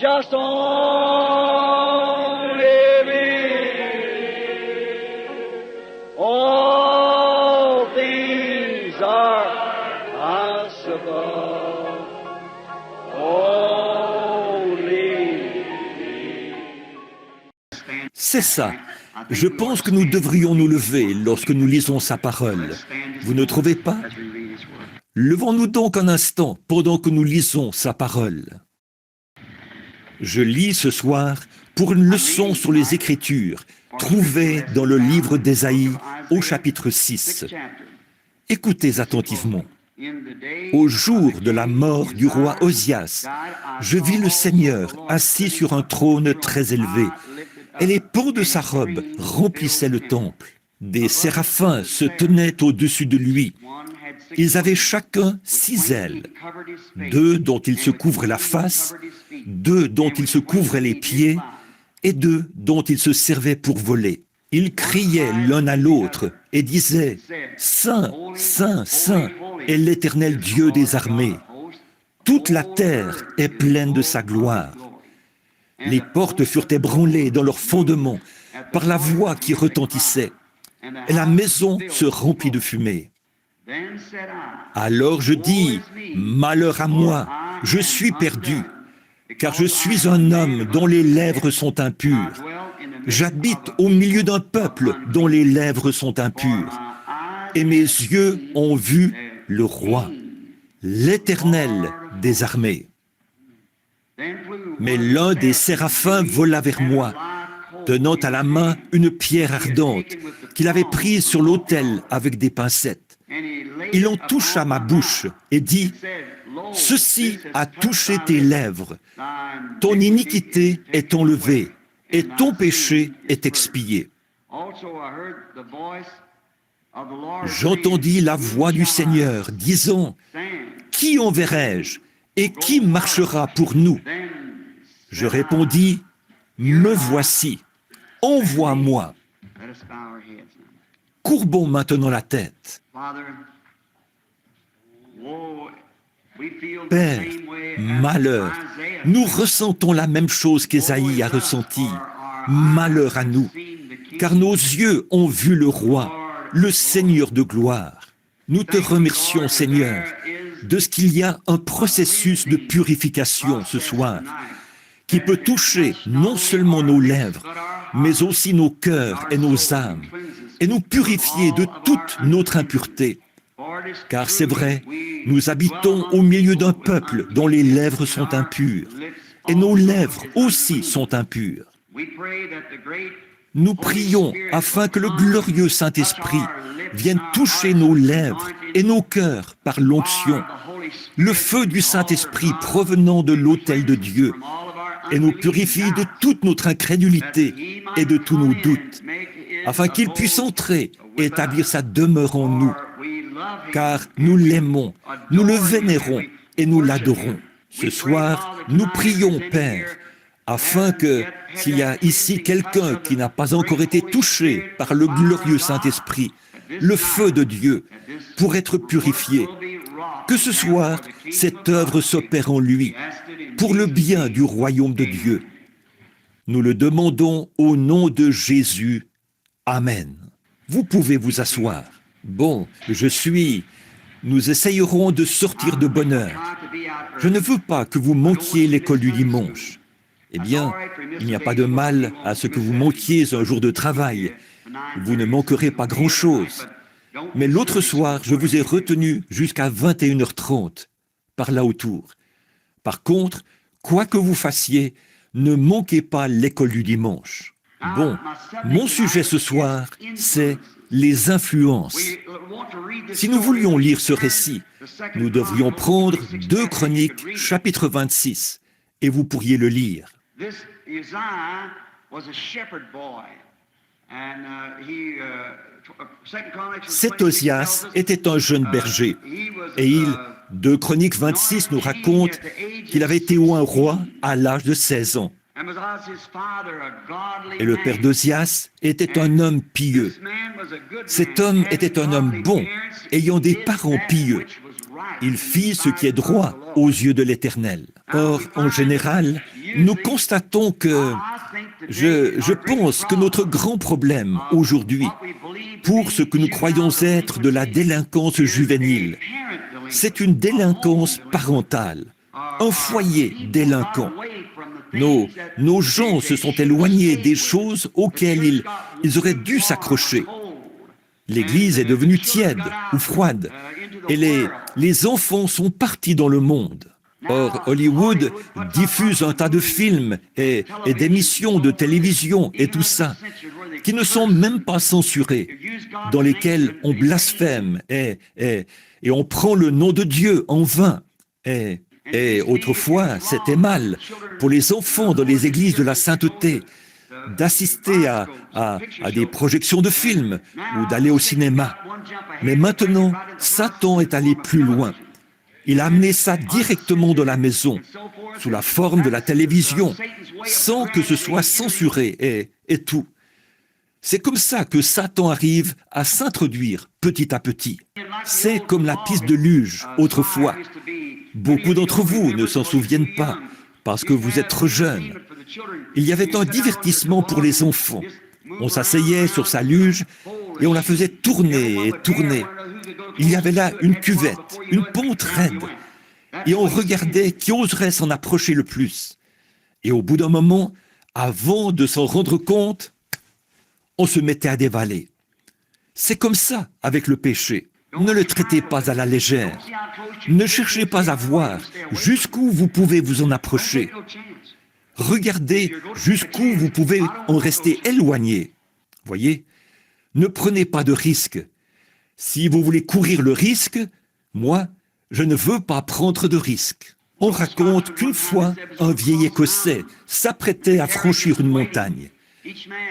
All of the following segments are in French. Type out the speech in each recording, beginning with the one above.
just only believe. All things are possible. Only believe. C'est ça. Je pense que nous devrions nous lever lorsque nous lisons sa parole. Vous ne trouvez pas? Levons-nous donc un instant pendant que nous lisons sa parole. Je lis ce soir pour une leçon sur les Écritures, trouvée dans le livre d'Ésaïe au chapitre 6. Écoutez attentivement. Au jour de la mort du roi Osias, je vis le Seigneur assis sur un trône très élevé, et les pans de sa robe remplissaient le temple. Des séraphins se tenaient au-dessus de lui. Ils avaient chacun 6 ailes, 2 dont ils se couvraient la face, 2 dont ils se couvraient les pieds, et 2 dont ils se servaient pour voler. Ils criaient l'un à l'autre et disaient « Saint, Saint, Saint est l'Éternel Dieu des armées. Toute la terre est pleine de sa gloire. » Les portes furent ébranlées dans leurs fondements par la voix qui retentissait, et la maison se remplit de fumée. Alors je dis, malheur à moi, je suis perdu, car je suis un homme dont les lèvres sont impures. J'habite au milieu d'un peuple dont les lèvres sont impures. Et mes yeux ont vu le roi, l'Éternel des armées. Mais l'un des séraphins vola vers moi, tenant à la main une pierre ardente qu'il avait prise sur l'autel avec des pincettes. Il en toucha ma bouche et dit, « Ceci a touché tes lèvres. Ton iniquité est enlevée et ton péché est expié. » J'entendis la voix du Seigneur disant, « Qui enverrai-je et qui marchera pour nous ?» Je répondis, « Me voici, envoie-moi. » Courbons maintenant la tête. Père, malheur, nous ressentons la même chose qu'Ésaïe a ressenti. Malheur à nous, car nos yeux ont vu le roi, le Seigneur de gloire. Nous te remercions, Seigneur, de ce qu'il y a un processus de purification ce soir, qui peut toucher non seulement nos lèvres, mais aussi nos cœurs et nos âmes, et nous purifier de toute notre impureté. Car c'est vrai, nous habitons au milieu d'un peuple dont les lèvres sont impures, et nos lèvres aussi sont impures. Nous prions afin que le glorieux Saint-Esprit vienne toucher nos lèvres et nos cœurs par l'onction, le feu du Saint-Esprit provenant de l'autel de Dieu, et nous purifie de toute notre incrédulité et de tous nos doutes, afin qu'il puisse entrer et établir sa demeure en nous, car nous l'aimons, nous le vénérons et nous l'adorons. Ce soir, nous prions, Père, afin que, s'il y a ici quelqu'un qui n'a pas encore été touché par le glorieux Saint-Esprit, le feu de Dieu, pour être purifié, que ce soir, cette œuvre s'opère en lui, pour le bien du royaume de Dieu. Nous le demandons au nom de Jésus. Amen. Vous pouvez vous asseoir. Bon, nous essayerons de sortir de bonne heure. Je ne veux pas que vous manquiez l'école du dimanche. Eh bien, il n'y a pas de mal à ce que vous manquiez un jour de travail. Vous ne manquerez pas grand-chose. Mais l'autre soir, je vous ai retenu jusqu'à 21h30, par là autour. Par contre, quoi que vous fassiez, ne manquez pas l'école du dimanche. Bon, mon sujet ce soir, c'est les influences. Si nous voulions lire ce récit, nous devrions prendre 2 Chroniques, chapitre 26, et vous pourriez le lire. Cet Osias était un jeune berger, et 2 Chroniques 26 nous raconte qu'il avait été oint roi à l'âge de 16 ans. Et le père d'Osias était un homme pieux. Cet homme était un homme bon, ayant des parents pieux. Il fit ce qui est droit aux yeux de l'Éternel. Or, en général, nous constatons que je pense que notre grand problème aujourd'hui, pour ce que nous croyons être de la délinquance juvénile, c'est une délinquance parentale, un foyer délinquant. Nos gens se sont éloignés des choses auxquelles ils auraient dû s'accrocher. L'Église est devenue tiède ou froide, et les enfants sont partis dans le monde. Or, Hollywood diffuse un tas de films et d'émissions de télévision et tout ça, qui ne sont même pas censurés, dans lesquels on blasphème et on prend le nom de Dieu en vain. Et autrefois, c'était mal pour les enfants dans les églises de la sainteté d'assister à des projections de films ou d'aller au cinéma. Mais maintenant, Satan est allé plus loin. Il a amené ça directement dans la maison, sous la forme de la télévision, sans que ce soit censuré et tout. C'est comme ça que Satan arrive à s'introduire petit à petit. C'est comme la piste de luge autrefois. Beaucoup d'entre vous ne s'en souviennent pas parce que vous êtes trop jeunes. Il y avait un divertissement pour les enfants. On s'asseyait sur sa luge et on la faisait tourner et tourner. Il y avait là une cuvette, une pente raide. Et on regardait qui oserait s'en approcher le plus. Et au bout d'un moment, avant de s'en rendre compte, on se mettait à dévaler. C'est comme ça avec le péché. Ne le traitez pas à la légère. Ne cherchez pas à voir jusqu'où vous pouvez vous en approcher. Regardez jusqu'où vous pouvez en rester éloigné. Voyez, ne prenez pas de risques. Si vous voulez courir le risque, moi, je ne veux pas prendre de risques. On raconte qu'une fois, un vieil Écossais s'apprêtait à franchir une montagne.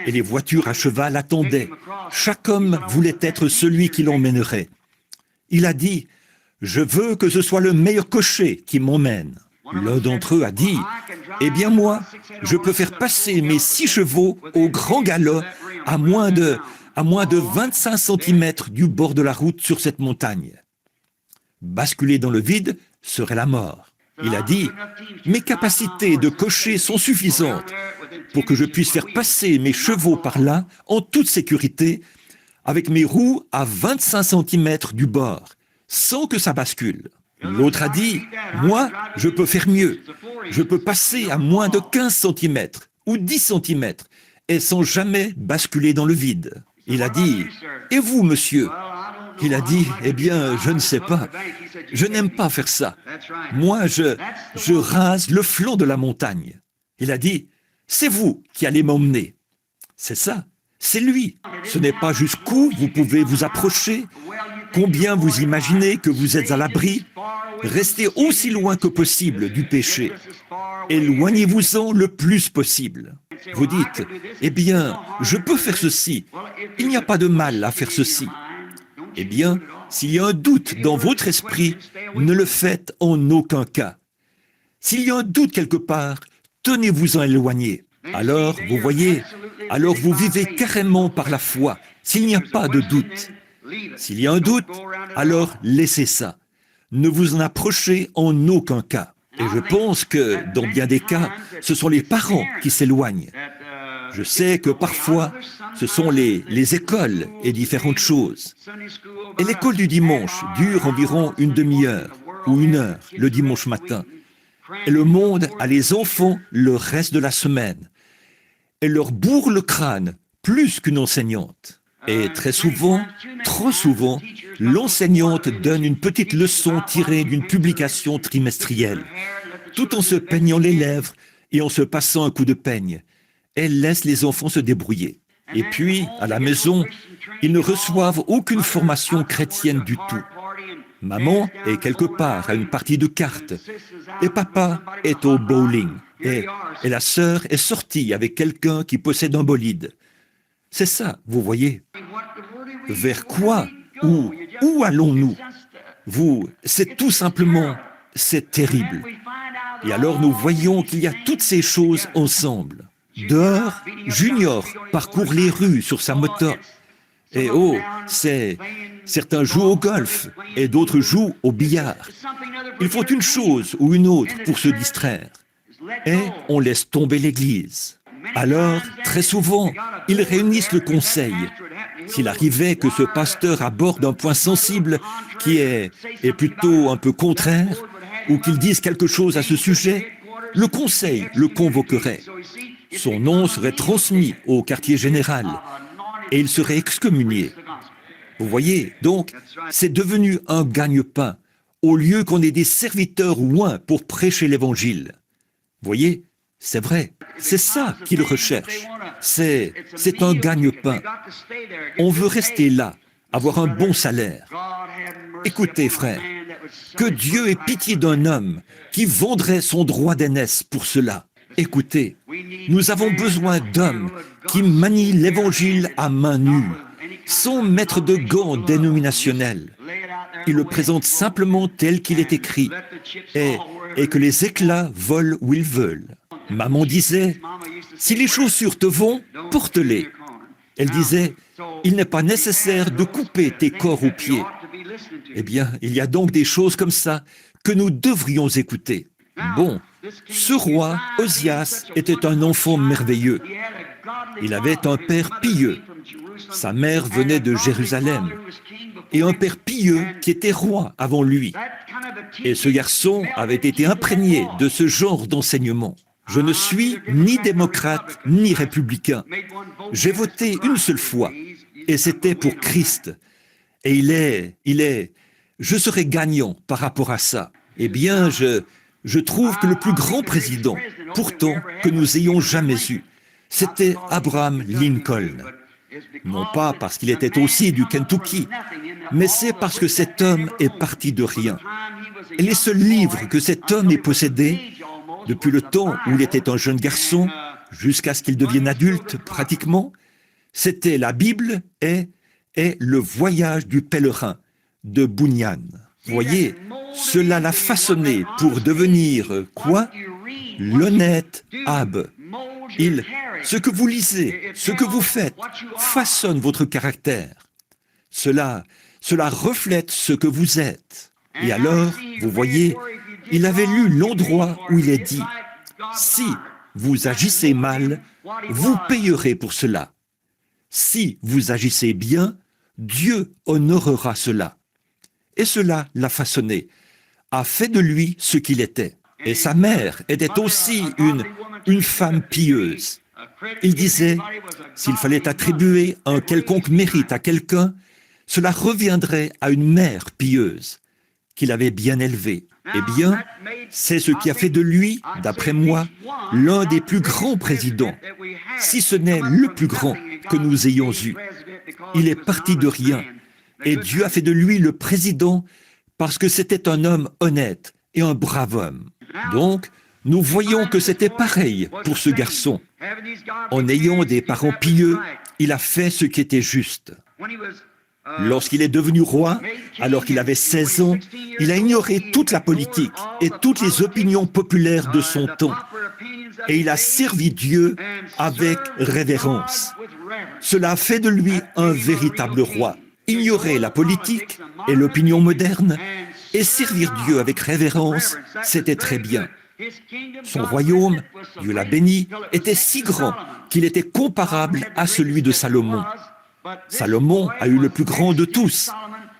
Et les voitures à cheval attendaient. Chaque homme voulait être celui qui l'emmènerait. Il a dit « Je veux que ce soit le meilleur cocher qui m'emmène ». L'un d'entre eux a dit « Eh bien moi, je peux faire passer mes 6 chevaux au grand galop à moins de 25 cm du bord de la route sur cette montagne. Basculer dans le vide serait la mort. » Il a dit « Mes capacités de cocher sont suffisantes pour que je puisse faire passer mes chevaux par là en toute sécurité avec mes roues à 25 cm du bord, sans que ça bascule. » L'autre a dit « Moi, je peux faire mieux. Je peux passer à moins de 15 cm ou 10 cm et sans jamais basculer dans le vide. » Il a dit « Et vous, monsieur ?» Il a dit « Eh bien, je ne sais pas. Je n'aime pas faire ça. Moi, je rase le flanc de la montagne. » Il a dit « C'est vous qui allez m'emmener. » C'est ça, c'est lui. Ce n'est pas jusqu'où vous pouvez vous approcher, combien vous imaginez que vous êtes à l'abri. Restez aussi loin que possible du péché. Éloignez-vous-en le plus possible. Vous dites « Eh bien, je peux faire ceci. Il n'y a pas de mal à faire ceci. » Eh bien, s'il y a un doute dans votre esprit, ne le faites en aucun cas. S'il y a un doute quelque part, tenez-vous-en éloigné. Alors, vous voyez, alors vous vivez carrément par la foi, s'il n'y a pas de doute. S'il y a un doute, alors laissez ça. Ne vous en approchez en aucun cas. Et je pense que, dans bien des cas, ce sont les parents qui s'éloignent. Je sais que parfois, ce sont les écoles et différentes choses. Et l'école du dimanche dure environ une demi-heure ou 1 heure le dimanche matin. Et le monde a les enfants le reste de la semaine. Et leur bourre le crâne plus qu'une enseignante. Et très souvent, trop souvent, l'enseignante donne une petite leçon tirée d'une publication trimestrielle, tout en se peignant les lèvres et en se passant un coup de peigne. Elle laisse les enfants se débrouiller. Et puis, à la maison, ils ne reçoivent aucune formation chrétienne du tout. Maman est quelque part à une partie de cartes, et papa est au bowling, et la sœur est sortie avec quelqu'un qui possède un bolide. C'est ça, vous voyez. Vers quoi? Où allons-nous? C'est tout simplement, c'est terrible. Et alors nous voyons qu'il y a toutes ces choses ensemble. Dehors, Junior parcourt les rues sur sa moto. Et certains jouent au golf et d'autres jouent au billard. Ils font une chose ou une autre pour se distraire. et on laisse tomber l'Église. Alors, très souvent, ils réunissent le conseil. S'il arrivait que ce pasteur aborde un point sensible qui est plutôt un peu contraire, ou qu'il dise quelque chose à ce sujet, le conseil le convoquerait. Son nom serait transmis au quartier général et il serait excommunié. Vous voyez, donc, c'est devenu un gagne-pain, au lieu qu'on ait des serviteurs oints pour prêcher l'Évangile. Vous voyez, c'est vrai, c'est ça qu'ils recherchent. C'est un gagne-pain. On veut rester là, avoir un bon salaire. Écoutez, frère, que Dieu ait pitié d'un homme qui vendrait son droit d'aînesse pour cela. Écoutez, nous avons besoin d'hommes qui manient l'Évangile à main nue, sans mettre de gants dénominationnels. Ils le présentent simplement tel qu'il est écrit, et que les éclats volent où ils veulent. Maman disait, « Si les chaussures te vont, porte-les. » Elle disait, « Il n'est pas nécessaire de couper tes corps aux pieds. » Eh bien, il y a donc des choses comme ça que nous devrions écouter. Bon, ce roi, Osias, était un enfant merveilleux. Il avait un père pieux. Sa mère venait de Jérusalem. Et un père pieux qui était roi avant lui. Et ce garçon avait été imprégné de ce genre d'enseignement. Je ne suis ni démocrate ni républicain. J'ai voté une seule fois, et c'était pour Christ. Et je serai gagnant par rapport à ça. Eh bien, je trouve que le plus grand président, pourtant, que nous ayons jamais eu, c'était Abraham Lincoln. Non pas parce qu'il était aussi du Kentucky, mais c'est parce que cet homme est parti de rien. Et les seuls livres que cet homme ait possédés, depuis le temps où il était un jeune garçon, jusqu'à ce qu'il devienne adulte, pratiquement, c'était la Bible et le voyage du pèlerin de Bunyan. Vous voyez, cela l'a façonné pour devenir quoi? L'honnête Abe. Ce que vous lisez, ce que vous faites, façonne votre caractère. Cela reflète ce que vous êtes. Et alors, vous voyez, il avait lu l'endroit où il est dit, « Si vous agissez mal, vous payerez pour cela. Si vous agissez bien, Dieu honorera cela. » Et cela l'a façonné, a fait de lui ce qu'il était. Et sa mère était aussi une femme pieuse. Il disait, s'il fallait attribuer un quelconque mérite à quelqu'un, cela reviendrait à une mère pieuse, qu'il avait bien élevée. Eh bien, c'est ce qui a fait de lui, d'après moi, l'un des plus grands présidents, si ce n'est le plus grand que nous ayons eu. Il est parti de rien, et Dieu a fait de lui le président parce que c'était un homme honnête et un brave homme. Donc, nous voyons que c'était pareil pour ce garçon. En ayant des parents pieux, il a fait ce qui était juste. Lorsqu'il est devenu roi, alors qu'il avait 16 ans, il a ignoré toute la politique et toutes les opinions populaires de son temps. Et il a servi Dieu avec révérence. Cela a fait de lui un véritable roi. Ignorer la politique et l'opinion moderne et servir Dieu avec révérence, c'était très bien. Son royaume, Dieu l'a béni, était si grand qu'il était comparable à celui de Salomon. Salomon a eu le plus grand de tous,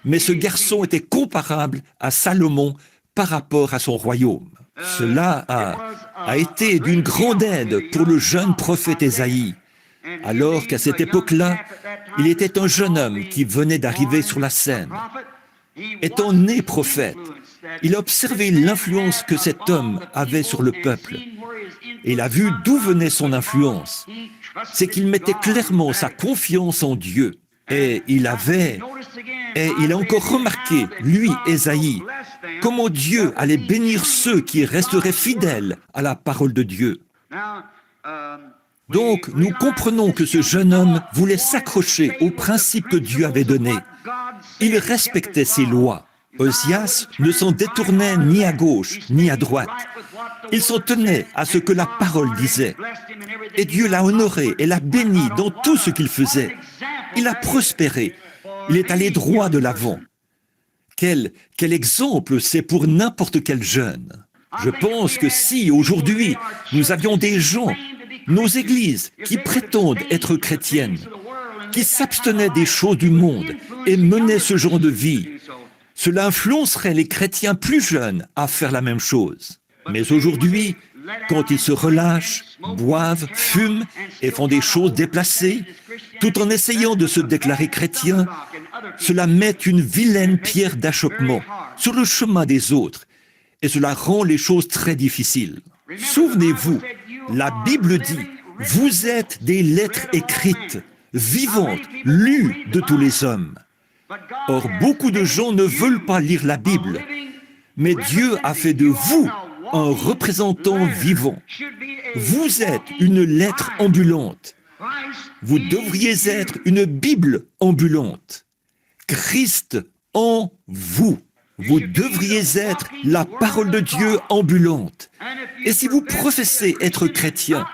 mais ce garçon était comparable à Salomon par rapport à son royaume. Cela a été d'une grande aide pour le jeune prophète Ésaïe, alors qu'à cette époque-là, il était un jeune homme qui venait d'arriver sur la scène. Étant né prophète, il a observé l'influence que cet homme avait sur le peuple. Et il a vu d'où venait son influence. C'est qu'il mettait clairement sa confiance en Dieu. Et il a encore remarqué, lui, Ésaïe, comment Dieu allait bénir ceux qui resteraient fidèles à la parole de Dieu. Donc, nous comprenons que ce jeune homme voulait s'accrocher aux principes que Dieu avait donnés. Il respectait ses lois. Osias ne s'en détournait ni à gauche ni à droite. Il s'en tenait à ce que la parole disait. Et Dieu l'a honoré et l'a béni dans tout ce qu'il faisait. Il a prospéré. Il est allé droit de l'avant. Quel exemple c'est pour n'importe quel jeune. Je pense que si aujourd'hui nous avions des gens, nos églises, qui prétendent être chrétiennes, qui s'abstenaient des choses du monde et menaient ce genre de vie, cela influencerait les chrétiens plus jeunes à faire la même chose. Mais aujourd'hui, quand ils se relâchent, boivent, fument et font des choses déplacées, tout en essayant de se déclarer chrétiens, cela met une vilaine pierre d'achoppement sur le chemin des autres et cela rend les choses très difficiles. Souvenez-vous, la Bible dit, vous êtes des lettres écrites, vivantes, lues de tous les hommes. Or, beaucoup de gens ne veulent pas lire la Bible, mais Dieu a fait de vous un représentant vivant. Vous êtes une lettre ambulante. Vous devriez être une Bible ambulante. Christ en vous. Vous devriez être la parole de Dieu ambulante. Et si vous professez être chrétien,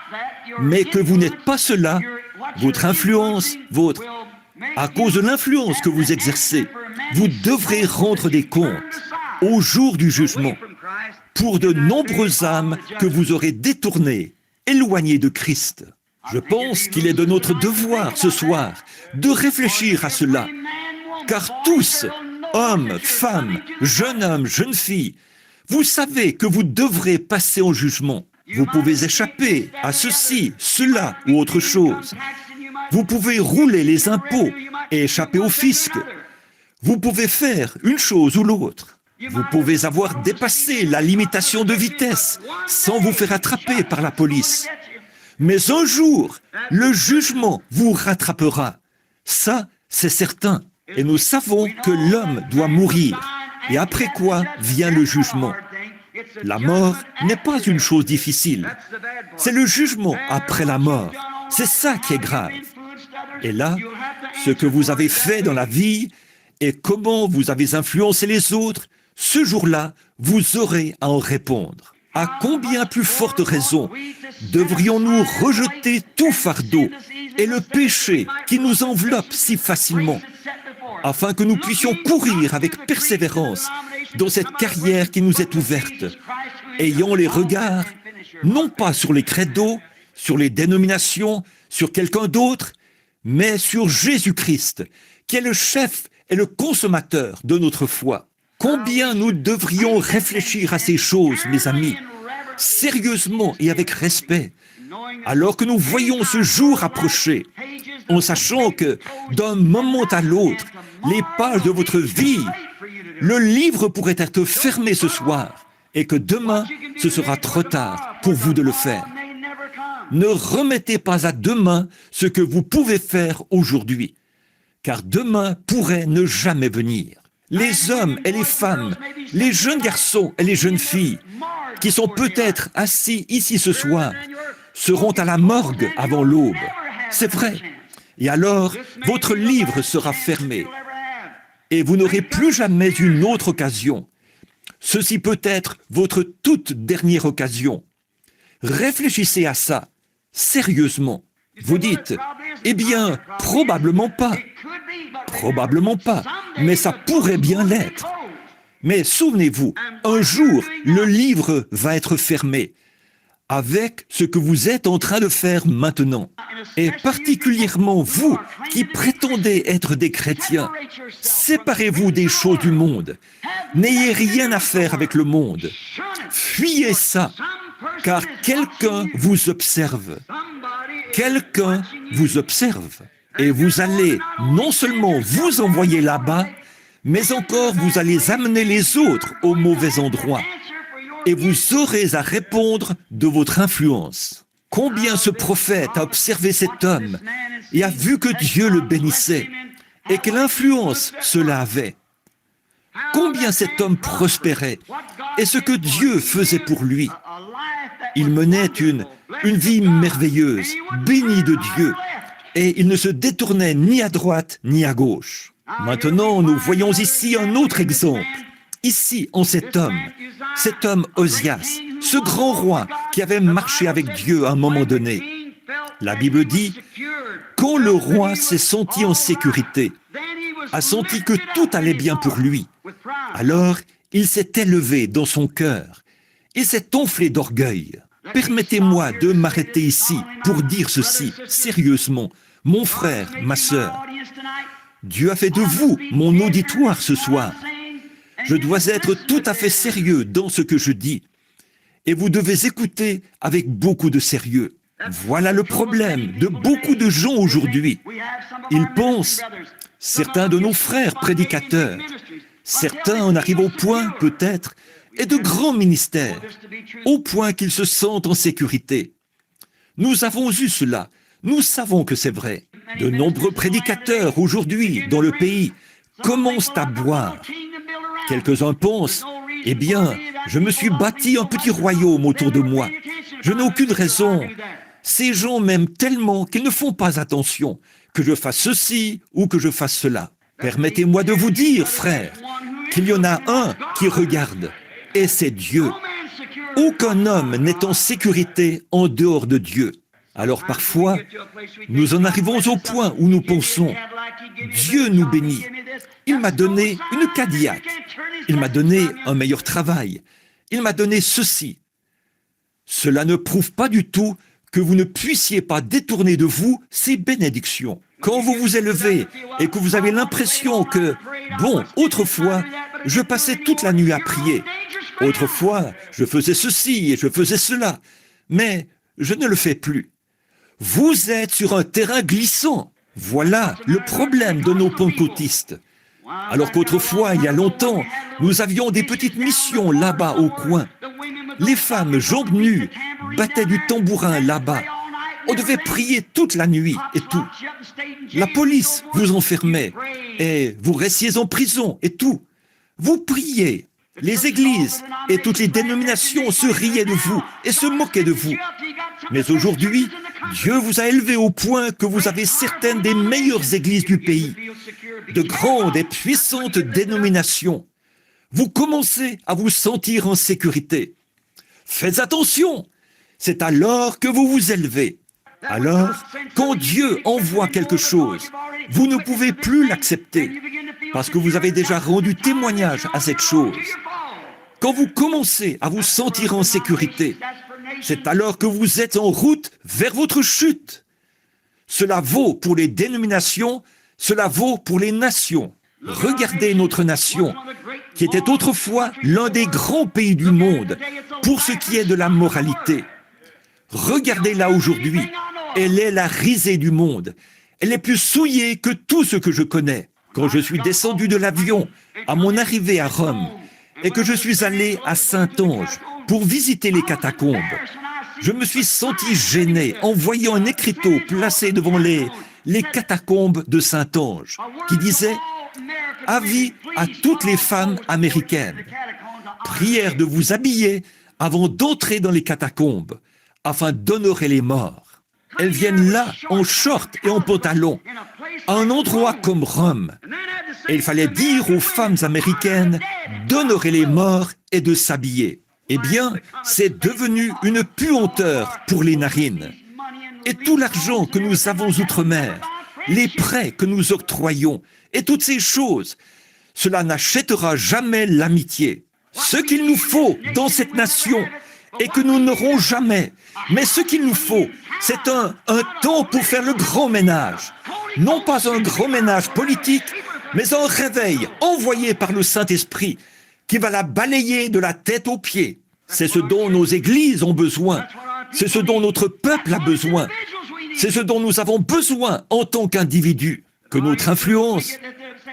mais que vous n'êtes pas cela, votre influence, à cause de l'influence que vous exercez, vous devrez rendre des comptes au jour du jugement pour de nombreuses âmes que vous aurez détournées, éloignées de Christ. Je pense qu'il est de notre devoir ce soir de réfléchir à cela, car tous, hommes, femmes, jeunes filles, vous savez que vous devrez passer en jugement. Vous pouvez échapper à ceci, cela ou autre chose. Vous pouvez rouler les impôts et échapper au fisc. Vous pouvez faire une chose ou l'autre. Vous pouvez avoir dépassé la limitation de vitesse sans vous faire attraper par la police. Mais un jour, le jugement vous rattrapera. Ça, c'est certain. Et nous savons que l'homme doit mourir. Et après quoi vient le jugement. La mort n'est pas une chose difficile. C'est le jugement après la mort. C'est ça qui est grave. Et là, ce que vous avez fait dans la vie et comment vous avez influencé les autres, ce jour-là, vous aurez à en répondre. À combien plus forte raison devrions-nous rejeter tout fardeau et le péché qui nous enveloppe si facilement, afin que nous puissions courir avec persévérance dans cette carrière qui nous est ouverte, ayant les regards non pas sur les credos, sur les dénominations, sur quelqu'un d'autre, mais sur Jésus-Christ, qui est le chef et le consommateur de notre foi. Combien nous devrions réfléchir à ces choses, mes amis, sérieusement et avec respect, alors que nous voyons ce jour approcher, en sachant que d'un moment à l'autre, les pages de votre vie, le livre pourrait être fermé ce soir, et que demain, ce sera trop tard pour vous de le faire. Ne remettez pas à demain ce que vous pouvez faire aujourd'hui, car demain pourrait ne jamais venir. Les hommes et les femmes, les jeunes garçons et les jeunes filles, qui sont peut-être assis ici ce soir, seront à la morgue avant l'aube. C'est vrai. Et alors, votre livre sera fermé. Et vous n'aurez plus jamais une autre occasion. Ceci peut être votre toute dernière occasion. Réfléchissez à ça, sérieusement. Vous dites, eh bien, probablement pas, mais ça pourrait bien l'être. Mais souvenez-vous, un jour, le livre va être fermé avec ce que vous êtes en train de faire maintenant. Et particulièrement vous qui prétendez être des chrétiens, séparez-vous des choses du monde. N'ayez rien à faire avec le monde. Fuyez ça, car quelqu'un vous observe. Quelqu'un vous observe. Et vous allez non seulement vous envoyer là-bas, mais encore vous allez amener les autres au mauvais endroit. Et vous aurez à répondre de votre influence. Combien ce prophète a observé cet homme et a vu que Dieu le bénissait et quelle influence cela avait. Combien cet homme prospérait et ce que Dieu faisait pour lui. Il menait une vie merveilleuse, bénie de Dieu, et il ne se détournait ni à droite ni à gauche. Maintenant, nous voyons ici un autre exemple. Ici, en cet homme Osias, ce grand roi qui avait marché avec Dieu à un moment donné. La Bible dit, quand le roi s'est senti en sécurité, a senti que tout allait bien pour lui, alors il s'est élevé dans son cœur et s'est enflé d'orgueil. Permettez-moi de m'arrêter ici pour dire ceci sérieusement. Mon frère, ma sœur, Dieu a fait de vous mon auditoire ce soir. Je dois être tout à fait sérieux dans ce que je dis. Et vous devez écouter avec beaucoup de sérieux. Voilà le problème de beaucoup de gens aujourd'hui. Ils pensent, certains de nos frères prédicateurs, certains en arrivent au point, peut-être, et de grands ministères, au point qu'ils se sentent en sécurité. Nous avons eu cela, nous savons que c'est vrai. De nombreux prédicateurs aujourd'hui dans le pays commencent à boire. Quelques-uns pensent, eh bien, je me suis bâti un petit royaume autour de moi. Je n'ai aucune raison. Ces gens m'aiment tellement qu'ils ne font pas attention, que je fasse ceci ou que je fasse cela. Permettez-moi de vous dire, frères, qu'il y en a un qui regarde, et c'est Dieu. Aucun homme n'est en sécurité en dehors de Dieu. Alors parfois, nous en arrivons au point où nous pensons, Dieu nous bénit. Il m'a donné une Cadillac. Il m'a donné un meilleur travail. Il m'a donné ceci. Cela ne prouve pas du tout que vous ne puissiez pas détourner de vous ces bénédictions. Quand vous vous élevez et que vous avez l'impression que, bon, autrefois, je passais toute la nuit à prier. Autrefois, je faisais ceci et je faisais cela. Mais je ne le fais plus. Vous êtes sur un terrain glissant. Voilà le problème de nos pentecôtistes. Alors qu'autrefois, il y a longtemps, nous avions des petites missions là-bas au coin. Les femmes, jambes nues, battaient du tambourin là-bas. On devait prier toute la nuit et tout. La police vous enfermait et vous restiez en prison et tout. Vous priez. Les églises et toutes les dénominations se riaient de vous et se moquaient de vous. Mais aujourd'hui, Dieu vous a élevé au point que vous avez certaines des meilleures églises du pays, de grandes et puissantes dénominations. Vous commencez à vous sentir en sécurité. Faites attention, c'est alors que vous vous élevez. Alors, quand Dieu envoie quelque chose, vous ne pouvez plus l'accepter parce que vous avez déjà rendu témoignage à cette chose. Quand vous commencez à vous sentir en sécurité, c'est alors que vous êtes en route vers votre chute. Cela vaut pour les dénominations, cela vaut pour les nations. Regardez notre nation, qui était autrefois l'un des grands pays du monde pour ce qui est de la moralité. Regardez-la aujourd'hui, elle est la risée du monde. Elle est plus souillée que tout ce que je connais. Quand je suis descendu de l'avion à mon arrivée à Rome, et que je suis allé à Saint-Ange pour visiter les catacombes, je me suis senti gêné en voyant un écriteau placé devant les catacombes de Saint-Ange qui disait « Avis à toutes les femmes américaines, prière de vous habiller avant d'entrer dans les catacombes afin d'honorer les morts. Elles viennent là en short et en pantalon, à un endroit comme Rome. Et il fallait dire aux femmes américaines d'honorer les morts et de s'habiller. Eh bien, c'est devenu une puanteur pour les narines. Et tout l'argent que nous avons outre-mer, les prêts que nous octroyons, et toutes ces choses, cela n'achètera jamais l'amitié. Ce qu'il nous faut dans cette nation, et que nous n'aurons jamais, mais ce qu'il nous faut, c'est un temps pour faire le grand ménage. Non pas un grand ménage politique, mais un réveil envoyé par le Saint-Esprit qui va la balayer de la tête aux pieds. C'est ce dont nos églises ont besoin. C'est ce dont notre peuple a besoin. C'est ce dont nous avons besoin en tant qu'individus. Que notre influence,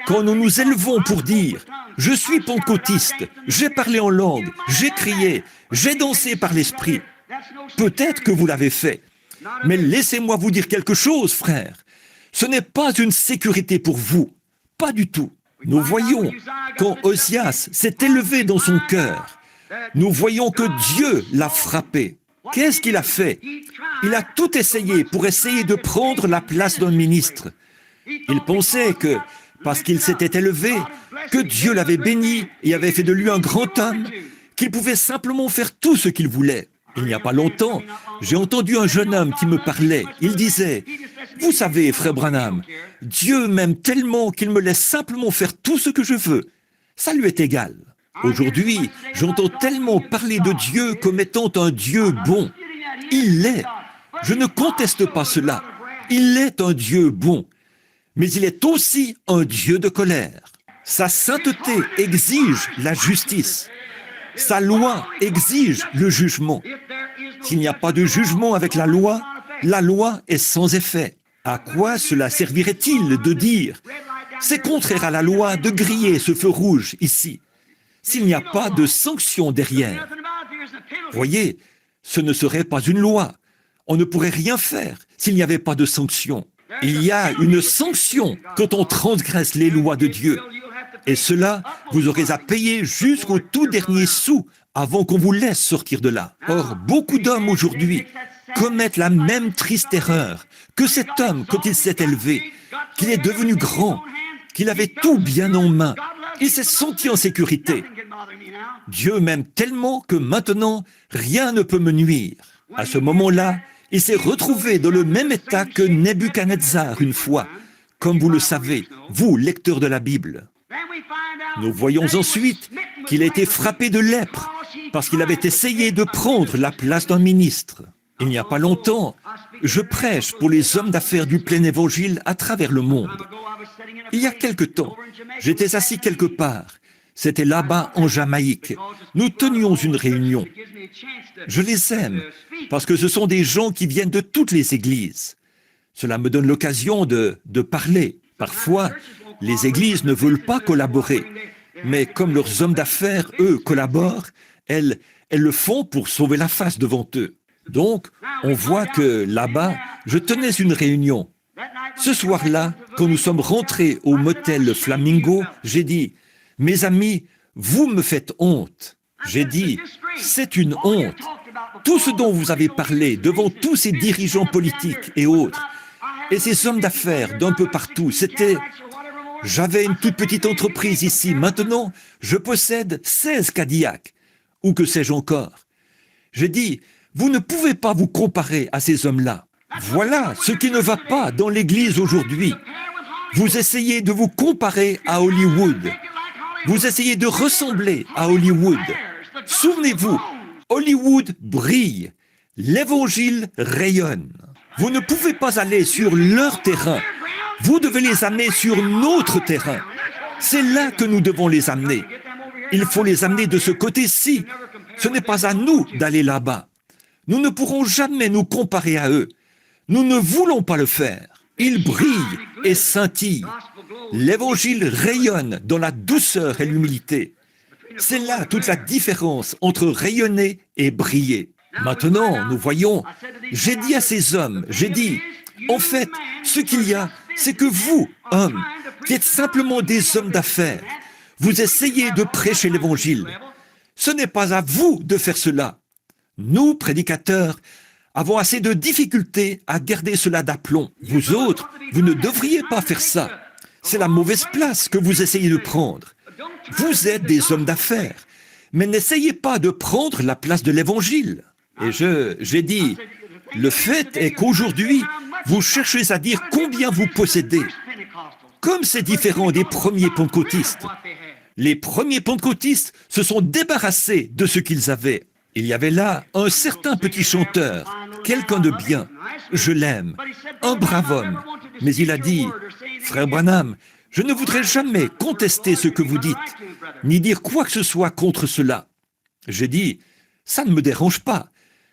quand nous nous élevons pour dire « Je suis pentecôtiste, j'ai parlé en langue, j'ai crié, j'ai dansé par l'Esprit », peut-être que vous l'avez fait. Mais laissez-moi vous dire quelque chose, frère. Ce n'est pas une sécurité pour vous. Pas du tout. Nous voyons, quand Osias s'est élevé dans son cœur, nous voyons que Dieu l'a frappé. Qu'est-ce qu'il a fait? Il a tout essayé pour essayer de prendre la place d'un ministre. Il pensait que, parce qu'il s'était élevé, que Dieu l'avait béni et avait fait de lui un grand homme, qu'il pouvait simplement faire tout ce qu'il voulait. Il n'y a pas longtemps, j'ai entendu un jeune homme qui me parlait. Il disait « Vous savez, frère Branham, Dieu m'aime tellement qu'il me laisse simplement faire tout ce que je veux. Ça lui est égal. » Aujourd'hui, j'entends tellement parler de Dieu comme étant un Dieu bon. Il l'est. Je ne conteste pas cela. Il est un Dieu bon. Mais il est aussi un Dieu de colère. Sa sainteté exige la justice. Sa loi exige le jugement. S'il n'y a pas de jugement avec la loi est sans effet. À quoi cela servirait-il de dire « C'est contraire à la loi de griller ce feu rouge ici » s'il n'y a pas de sanction derrière? Voyez, ce ne serait pas une loi. On ne pourrait rien faire s'il n'y avait pas de sanction. Il y a une sanction quand on transgresse les lois de Dieu. Et cela, vous aurez à payer jusqu'au tout dernier sou avant qu'on vous laisse sortir de là. Or, beaucoup d'hommes aujourd'hui commettent la même triste erreur que cet homme quand il s'est élevé, qu'il est devenu grand, qu'il avait tout bien en main. Il s'est senti en sécurité. Dieu m'aime tellement que maintenant, rien ne peut me nuire. À ce moment-là, il s'est retrouvé dans le même état que Nebuchadnezzar une fois, comme vous le savez, vous, lecteurs de la Bible. Nous voyons ensuite qu'il a été frappé de lèpre parce qu'il avait essayé de prendre la place d'un ministre. Il n'y a pas longtemps, je prêche pour les hommes d'affaires du plein évangile à travers le monde. Il y a quelque temps, j'étais assis quelque part. C'était là-bas en Jamaïque. Nous tenions une réunion. Je les aime parce que ce sont des gens qui viennent de toutes les églises. Cela me donne l'occasion de parler. Parfois, les églises ne veulent pas collaborer. Mais comme leurs hommes d'affaires, eux, collaborent, elles le font pour sauver la face devant eux. Donc, on voit que là-bas, je tenais une réunion. Ce soir-là, quand nous sommes rentrés au motel Flamingo, j'ai dit « Mes amis, vous me faites honte. » J'ai dit « C'est une honte. Tout ce dont vous avez parlé devant tous ces dirigeants politiques et autres, et ces hommes d'affaires d'un peu partout, c'était... J'avais une toute petite entreprise ici. Maintenant, je possède 16 Cadillacs. Ou que sais-je encore. J'ai dit, vous ne pouvez pas vous comparer à ces hommes-là. Voilà ce qui ne va pas dans l'Église aujourd'hui. Vous essayez de vous comparer à Hollywood. Vous essayez de ressembler à Hollywood. Souvenez-vous, Hollywood brille. L'Évangile rayonne. Vous ne pouvez pas aller sur leur terrain. Vous devez les amener sur notre terrain. C'est là que nous devons les amener. Il faut les amener de ce côté-ci. Ce n'est pas à nous d'aller là-bas. Nous ne pourrons jamais nous comparer à eux. Nous ne voulons pas le faire. Ils brillent et scintillent. L'Évangile rayonne dans la douceur et l'humilité. C'est là toute la différence entre rayonner et briller. Maintenant, nous voyons, j'ai dit à ces hommes, j'ai dit, en fait, ce qu'il y a, c'est que vous, hommes, qui êtes simplement des hommes d'affaires, vous essayez de prêcher l'Évangile. Ce n'est pas à vous de faire cela. Nous, prédicateurs, avons assez de difficultés à garder cela d'aplomb. Vous autres, vous ne devriez pas faire ça. C'est la mauvaise place que vous essayez de prendre. Vous êtes des hommes d'affaires, mais n'essayez pas de prendre la place de l'Évangile. Et j'ai dit, le fait est qu'aujourd'hui, vous cherchez à dire combien vous possédez. Comme c'est différent des premiers pentecôtistes. Les premiers pentecôtistes se sont débarrassés de ce qu'ils avaient. Il y avait là un certain petit chanteur, quelqu'un de bien. Je l'aime, un brave homme. Mais il a dit, « Frère Branham, je ne voudrais jamais contester ce que vous dites, ni dire quoi que ce soit contre cela. » J'ai dit, « Ça ne me dérange pas.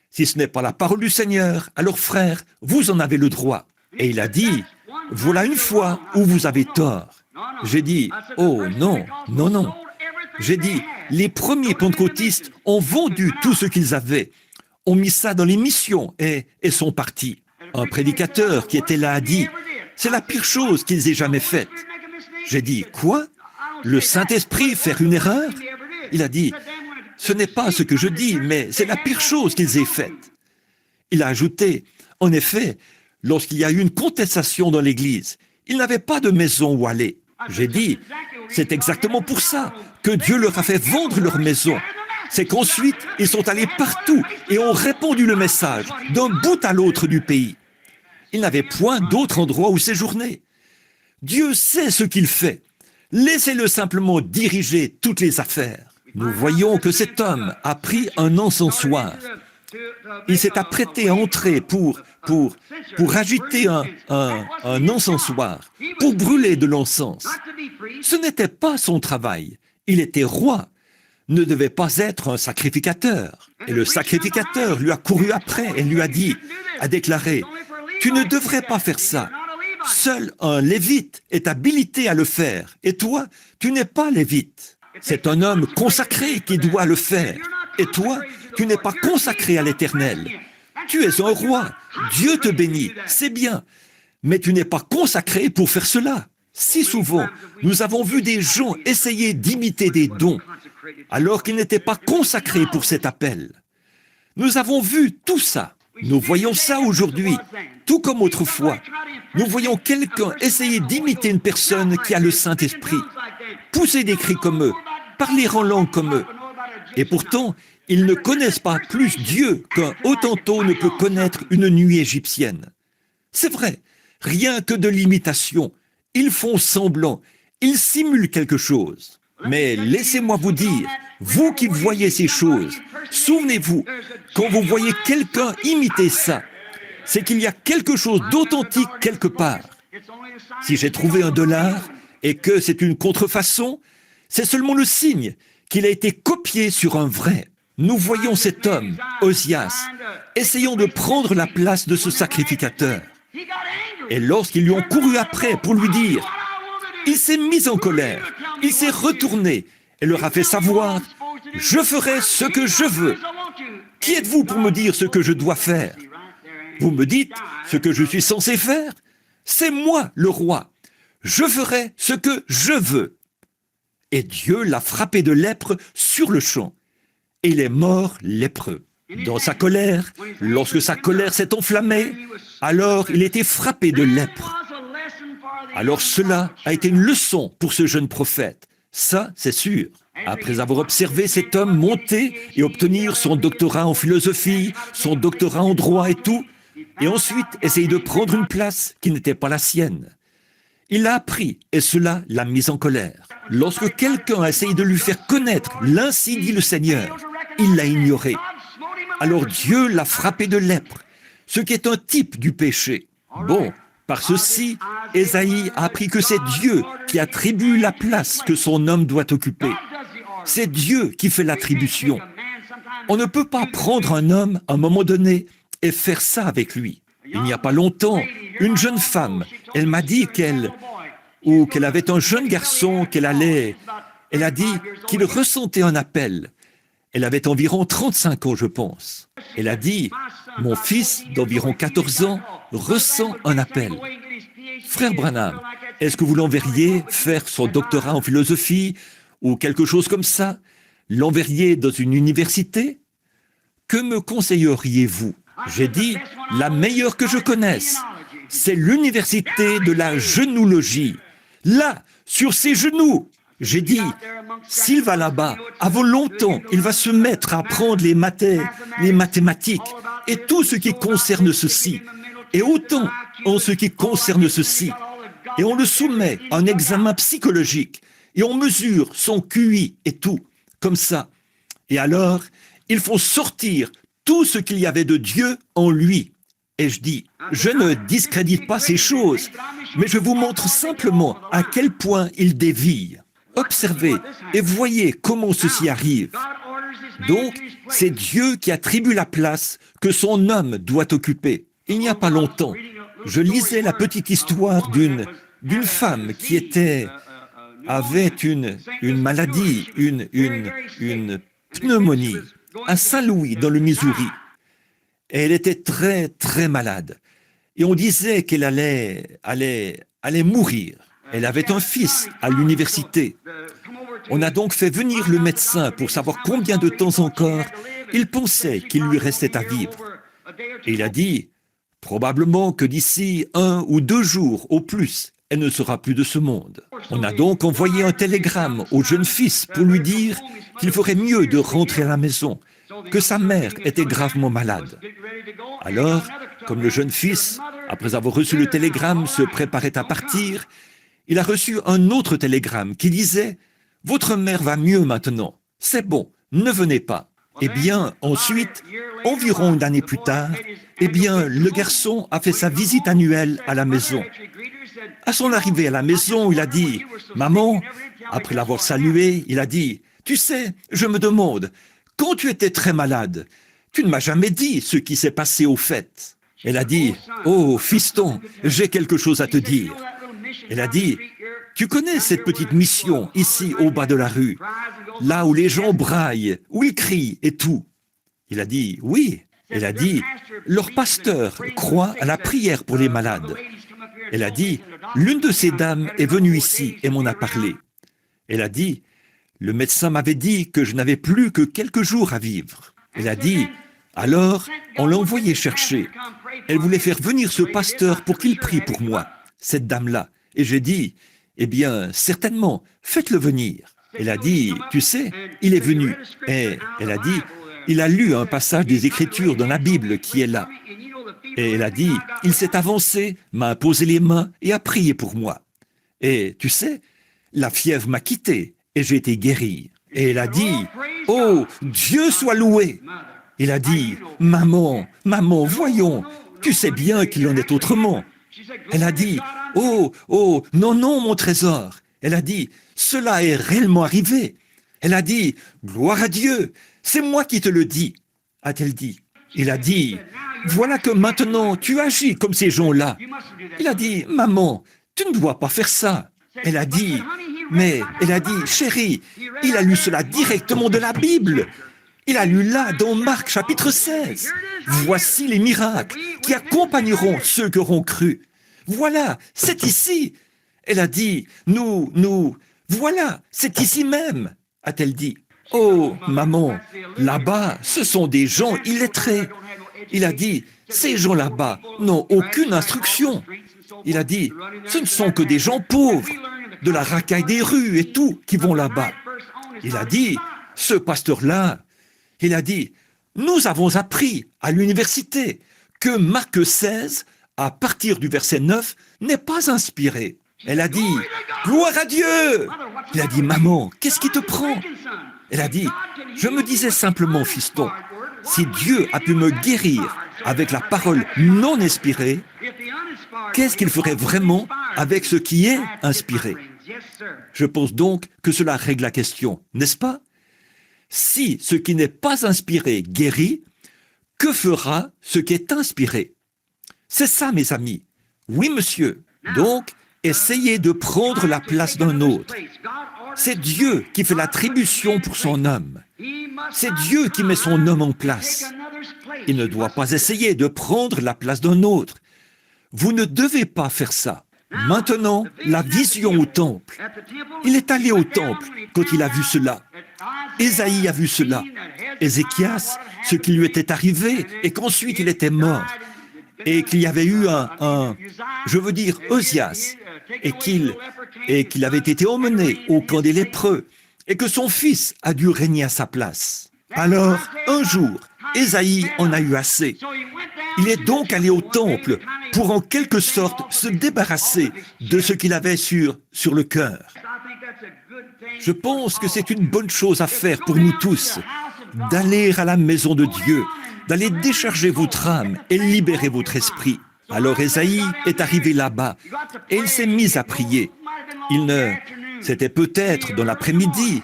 Si ce n'est pas la parole du Seigneur, alors frère, vous en avez le droit. » Et il a dit, « Voilà une fois où vous avez tort. » J'ai dit, « Oh non, non, non. » J'ai dit, « Les premiers pentecôtistes ont vendu tout ce qu'ils avaient, ont mis ça dans les missions et sont partis. » Un prédicateur qui était là a dit, « C'est la pire chose qu'ils aient jamais faite. » J'ai dit, « Quoi? Le Saint-Esprit faire une erreur ?» Il a dit, « Ce n'est pas ce que je dis, mais c'est la pire chose qu'ils aient faite. » Il a ajouté, « En effet, lorsqu'il y a eu une contestation dans l'Église, ils n'avaient pas de maison où aller. » J'ai dit, « C'est exactement pour ça que Dieu leur a fait vendre leur maison. C'est qu'ensuite, ils sont allés partout et ont répandu le message d'un bout à l'autre du pays. Ils n'avaient point d'autre endroit où séjourner. Dieu sait ce qu'il fait. Laissez-le simplement diriger toutes les affaires. » Nous voyons que cet homme a pris un encensoir. Il s'est apprêté à entrer pour agiter un encensoir, pour brûler de l'encens. Ce n'était pas son travail. Il était roi, ne devait pas être un sacrificateur. Et le sacrificateur lui a couru après et lui a déclaré, « Tu ne devrais pas faire ça. Seul un lévite est habilité à le faire. Et toi, tu n'es pas lévite. C'est un homme consacré qui doit le faire. Et toi, tu n'es pas consacré à l'Éternel. Tu es un roi. Dieu te bénit. C'est bien. Mais tu n'es pas consacré pour faire cela. » Si souvent, nous avons vu des gens essayer d'imiter des dons, alors qu'ils n'étaient pas consacrés pour cet appel. Nous avons vu tout ça. Nous voyons ça aujourd'hui, tout comme autrefois. Nous voyons quelqu'un essayer d'imiter une personne qui a le Saint-Esprit, pousser des cris comme eux, parler en langue comme eux. Et pourtant, ils ne connaissent pas plus Dieu qu'un Hottentot ne peut connaître une nuit égyptienne. C'est vrai, rien que de l'imitation. Ils font semblant, ils simulent quelque chose. Mais laissez-moi vous dire, vous qui voyez ces choses, souvenez-vous, quand vous voyez quelqu'un imiter ça, c'est qu'il y a quelque chose d'authentique quelque part. Si j'ai trouvé $1 et que c'est une contrefaçon, c'est seulement le signe qu'il a été copié sur un vrai. Nous voyons cet homme, Osias, essayant de prendre la place de ce sacrificateur. Et lorsqu'ils lui ont couru après pour lui dire, il s'est mis en colère, il s'est retourné et leur a fait savoir, « Je ferai ce que je veux. Qui êtes-vous pour me dire ce que je dois faire? Vous me dites ce que je suis censé faire? C'est moi le roi. Je ferai ce que je veux. » Et Dieu l'a frappé de lèpre sur le champ. Et il est mort lépreux. Dans sa colère, lorsque sa colère s'est enflammée, alors il était frappé de lèpre. Alors cela a été une leçon pour ce jeune prophète. Ça, c'est sûr. Après avoir observé cet homme monter et obtenir son doctorat en philosophie, son doctorat en droit et tout, et ensuite essayer de prendre une place qui n'était pas la sienne. Il l'a appris et cela l'a mis en colère. Lorsque quelqu'un a essayé de lui faire connaître l'ainsi dit le Seigneur, il l'a ignoré. Alors Dieu l'a frappé de lèpre, ce qui est un type du péché. Bon, par ceci, Ésaïe a appris que c'est Dieu qui attribue la place que son homme doit occuper. C'est Dieu qui fait l'attribution. On ne peut pas prendre un homme à un moment donné et faire ça avec lui. Il n'y a pas longtemps, une jeune femme, elle m'a dit qu'elle avait un jeune garçon elle a dit qu'il ressentait un appel. Elle avait environ 35 ans, je pense. Elle a dit, mon fils d'environ 14 ans ressent un appel. Frère Branham, est-ce que vous l'enverriez faire son doctorat en philosophie ou quelque chose comme ça? L'enverriez dans une université? Que me conseilleriez-vous? J'ai dit, la meilleure que je connaisse, c'est l'université de la genoulogie. Là, sur ses genoux. J'ai dit, s'il va là-bas, avant longtemps, il va se mettre à apprendre les mathématiques et tout ce qui concerne ceci. Et autant en ce qui concerne ceci. Et on le soumet à un examen psychologique. Et on mesure son QI et tout, comme ça. Et alors, il faut sortir tout ce qu'il y avait de Dieu en lui. Et je dis, je ne discrédite pas ces choses, mais je vous montre simplement à quel point il dévie. Observez et voyez comment ceci arrive. Donc, c'est Dieu qui attribue la place que son homme doit occuper. Il n'y a pas longtemps, je lisais la petite histoire d'une femme qui avait une maladie, une pneumonie, à Saint-Louis, dans le Missouri. Et elle était très, très malade. Et on disait qu'elle allait mourir. Elle avait un fils à l'université. On a donc fait venir le médecin pour savoir combien de temps encore il pensait qu'il lui restait à vivre. Et il a dit, probablement que d'ici 1 ou 2 jours au plus, elle ne sera plus de ce monde. On a donc envoyé un télégramme au jeune fils pour lui dire qu'il ferait mieux de rentrer à la maison, que sa mère était gravement malade. Alors, comme le jeune fils, après avoir reçu le télégramme, se préparait à partir, il a reçu un autre télégramme qui disait « Votre mère va mieux maintenant. c'est bon, ne venez pas. Eh bien, ensuite, environ une année plus tard, eh bien, le garçon a fait sa visite annuelle à la maison. À son arrivée à la maison, il a dit, « Maman », après l'avoir saluée, il a dit, « Tu sais, je me demande, quand tu étais très malade, tu ne m'as jamais dit ce qui s'est passé au fait. » Elle a dit, « Oh, fiston, j'ai quelque chose à te dire. » Elle a dit, « Tu connais cette petite mission ici au bas de la rue, là où les gens braillent, où ils crient et tout. » Il a dit, « Oui. » Elle a dit, « Leur pasteur croit à la prière pour les malades. » Elle a dit, « L'une de ces dames est venue ici et m'en a parlé. » Elle a dit, « Le médecin m'avait dit que je n'avais plus que quelques jours à vivre. » Elle a dit, « Alors, on l'a envoyé chercher. Elle voulait faire venir ce pasteur pour qu'il prie pour moi, cette dame-là. Et j'ai dit, « Eh bien, certainement, faites-le venir. » Elle a dit, « Tu sais, il est venu. » Et elle a dit, « Il a lu un passage des Écritures dans la Bible qui est là. » Et elle a dit, « Il s'est avancé, m'a imposé les mains et a prié pour moi. Et tu sais, la fièvre m'a quitté et j'ai été guéri. » Et elle a dit, « Oh, Dieu soit loué. » Il a dit, « Maman, maman, voyons, tu sais bien qu'il en est autrement. » Elle a dit, « Oh, oh, non, non, mon trésor. » Elle a dit, « Cela est réellement arrivé. » Elle a dit, « Gloire à Dieu, c'est moi qui te le dis. » A-t-elle dit. Il a dit, « Voilà que maintenant tu agis comme ces gens-là. » Il a dit, « Maman, tu ne dois pas faire ça. » Elle a dit, « Mais, elle a dit, chérie, il a lu cela directement de la Bible. Il a lu là dans Marc chapitre 16. Voici les miracles qui accompagneront ceux qui auront cru. Voilà, c'est ici. » Elle a dit, nous, voilà, c'est ici même, a-t-elle dit. Oh, maman, là-bas, ce sont des gens illettrés. Il a dit, ces gens là-bas n'ont aucune instruction. Il a dit, ce ne sont que des gens pauvres, de la racaille des rues et tout, qui vont là-bas. Il a dit, ce pasteur-là, il a dit, nous avons appris à l'université que Marc 16, à partir du verset 9, n'est pas inspiré. Elle a dit, gloire à Dieu. Il a dit, maman, qu'est-ce qui te prend? Elle a dit, je me disais simplement, fiston, si Dieu a pu me guérir avec la parole non inspirée, qu'est-ce qu'il ferait vraiment avec ce qui est inspiré? Je pense donc que cela règle la question, n'est-ce pas? Si ce qui n'est pas inspiré guérit, que fera ce qui est inspiré? C'est ça, mes amis. Oui, monsieur. Donc, essayez de prendre la place d'un autre. C'est Dieu qui fait l'attribution pour son homme. C'est Dieu qui met son homme en place. Il ne doit pas essayer de prendre la place d'un autre. Vous ne devez pas faire ça. Maintenant, la vision au temple. Il est allé au temple quand il a vu cela. Ésaïe a vu cela. Ézéchias, ce qui lui était arrivé, et qu'ensuite il était mort. Et qu'il y avait eu Osias, et qu'il avait été emmené au camp des lépreux, et que son fils a dû régner à sa place. Alors, un jour, Ésaïe en a eu assez. Il est donc allé au temple pour en quelque sorte se débarrasser de ce qu'il avait sur le cœur. Je pense que c'est une bonne chose à faire pour nous tous, d'aller à la maison de Dieu, d'aller décharger votre âme et libérer votre esprit. Alors Ésaïe est arrivé là-bas et il s'est mis à prier. C'était peut-être dans l'après-midi